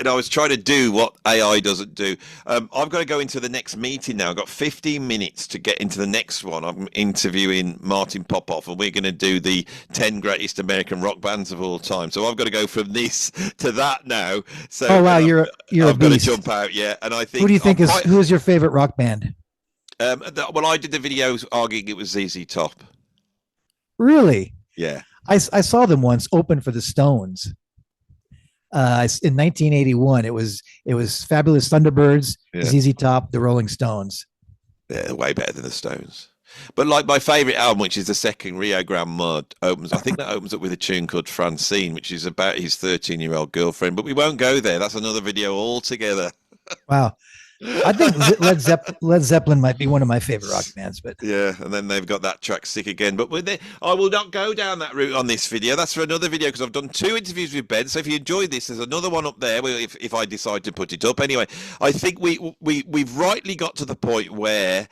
I was trying to do what AI doesn't do. I've got to go into the next meeting now. I've got 15 minutes to get into the next one. I'm interviewing Martin Popoff, and we're going to do the 10 greatest American rock bands of all time. So I've got to go from this to that now. So you're I've got to jump out. Yeah, and I think. Who do you think who's your favorite rock band? Well, I did the videos arguing it was ZZ Top. Really? Yeah. I saw them once open for the Stones. In 1981, it was Fabulous Thunderbirds, ZZ Top, the Rolling Stones. Yeah, way better than the Stones. But like my favorite album, which is the second Rio Grande Mud, opens. I think that opens up with a tune called Francine, which is about his 13-year-old girlfriend. But we won't go there. That's another video altogether. Wow. I think Led Zeppelin might be one of my favorite rock bands, but yeah, and then they've got that track Sick Again. But I will not go down that route on this video. That's for another video because I've done 2 interviews with Ben. So if you enjoyed this, there's another one up there if I decide to put it up. Anyway, I think we've rightly got to the point where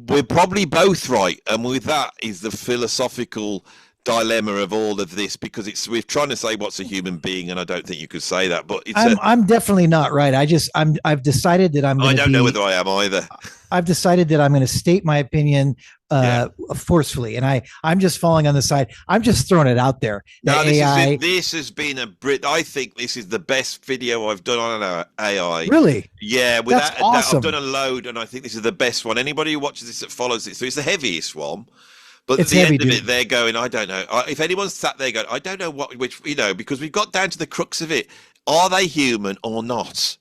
we're probably both right, and with that is the philosophical dilemma of all of this, because we're trying to say what's a human being, and I don't think you could say that, but I'm definitely not right. I've decided that I don't know whether I am either. I've decided that I'm going to state my opinion forcefully, and I'm just falling on the side. I'm just throwing it out there. No, this has been I think this is the best video I've done on AI. Really? Yeah, that's awesome. I've done a load, and I think this is the best one. Anybody who watches this that follows it, so it's the heaviest one. But at the end of it, they're going, I don't know. If anyone's sat there going, I don't know which, because we've got down to the crux of it. Are they human or not?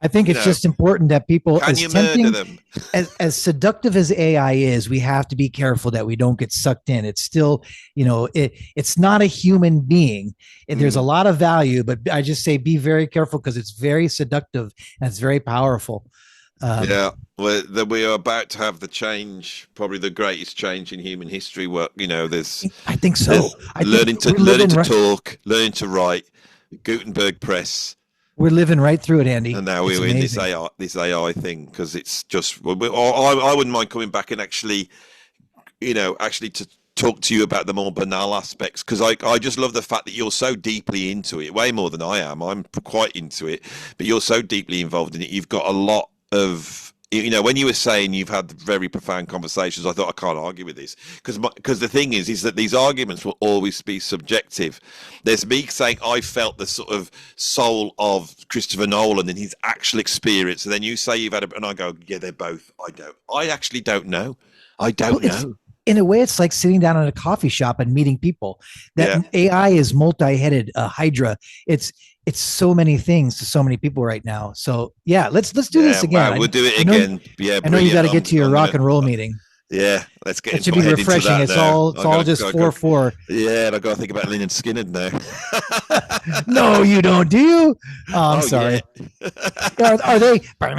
I think it's just important that people, can you murder them? as seductive as AI is, we have to be careful that we don't get sucked in. It's still, it's not a human being. And there's a lot of value, but I just say be very careful because it's very seductive and it's very powerful. We are about to have the change, probably the greatest change in human history. I think so. Learning to talk, learning to write, Gutenberg press. We're living right through it, Andy. And now we're in this AI thing, because it's just. I wouldn't mind coming back and actually to talk to you about the more banal aspects, because I just love the fact that you're so deeply into it, way more than I am. I'm quite into it, but you're so deeply involved in it. You've got a lot of, when you were saying you've had very profound conversations, I thought I can't argue with this, because the thing is that these arguments will always be subjective. There's me saying I felt the sort of soul of Christopher Nolan and his actual experience, and then you say you've had and I go, yeah, they're both. I actually don't know. I don't know. In a way, it's like sitting down in a coffee shop and meeting people. That AI is multi-headed, Hydra. It's so many things to so many people right now. So let's do this again. Wow, we'll do it again. I know you got to get to your rock and roll meeting. Yeah, let's get. It should be refreshing. It's all just 4/4. Yeah, and I got to think about Lynyrd Skynyrd now. No, you don't. Do you? I'm sorry. Yeah. Are they? Are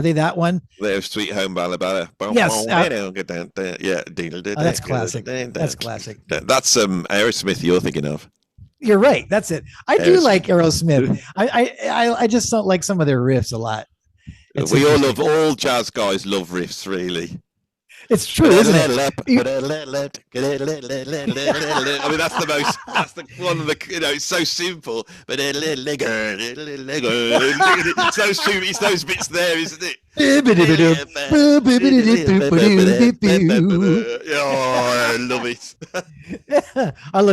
they that one? They're Sweet Home Alabama. Yes. Yeah. That's classic. That's classic. That's Aerosmith you're thinking of. You're right. That's it. I do like Aerosmith. I just don't like some of their riffs a lot. All jazz guys love riffs, really. It's true, isn't it? I mean, that's one of the, it's so simple, but it's so stupid. It's those bits there, isn't it? Oh, I love it. I love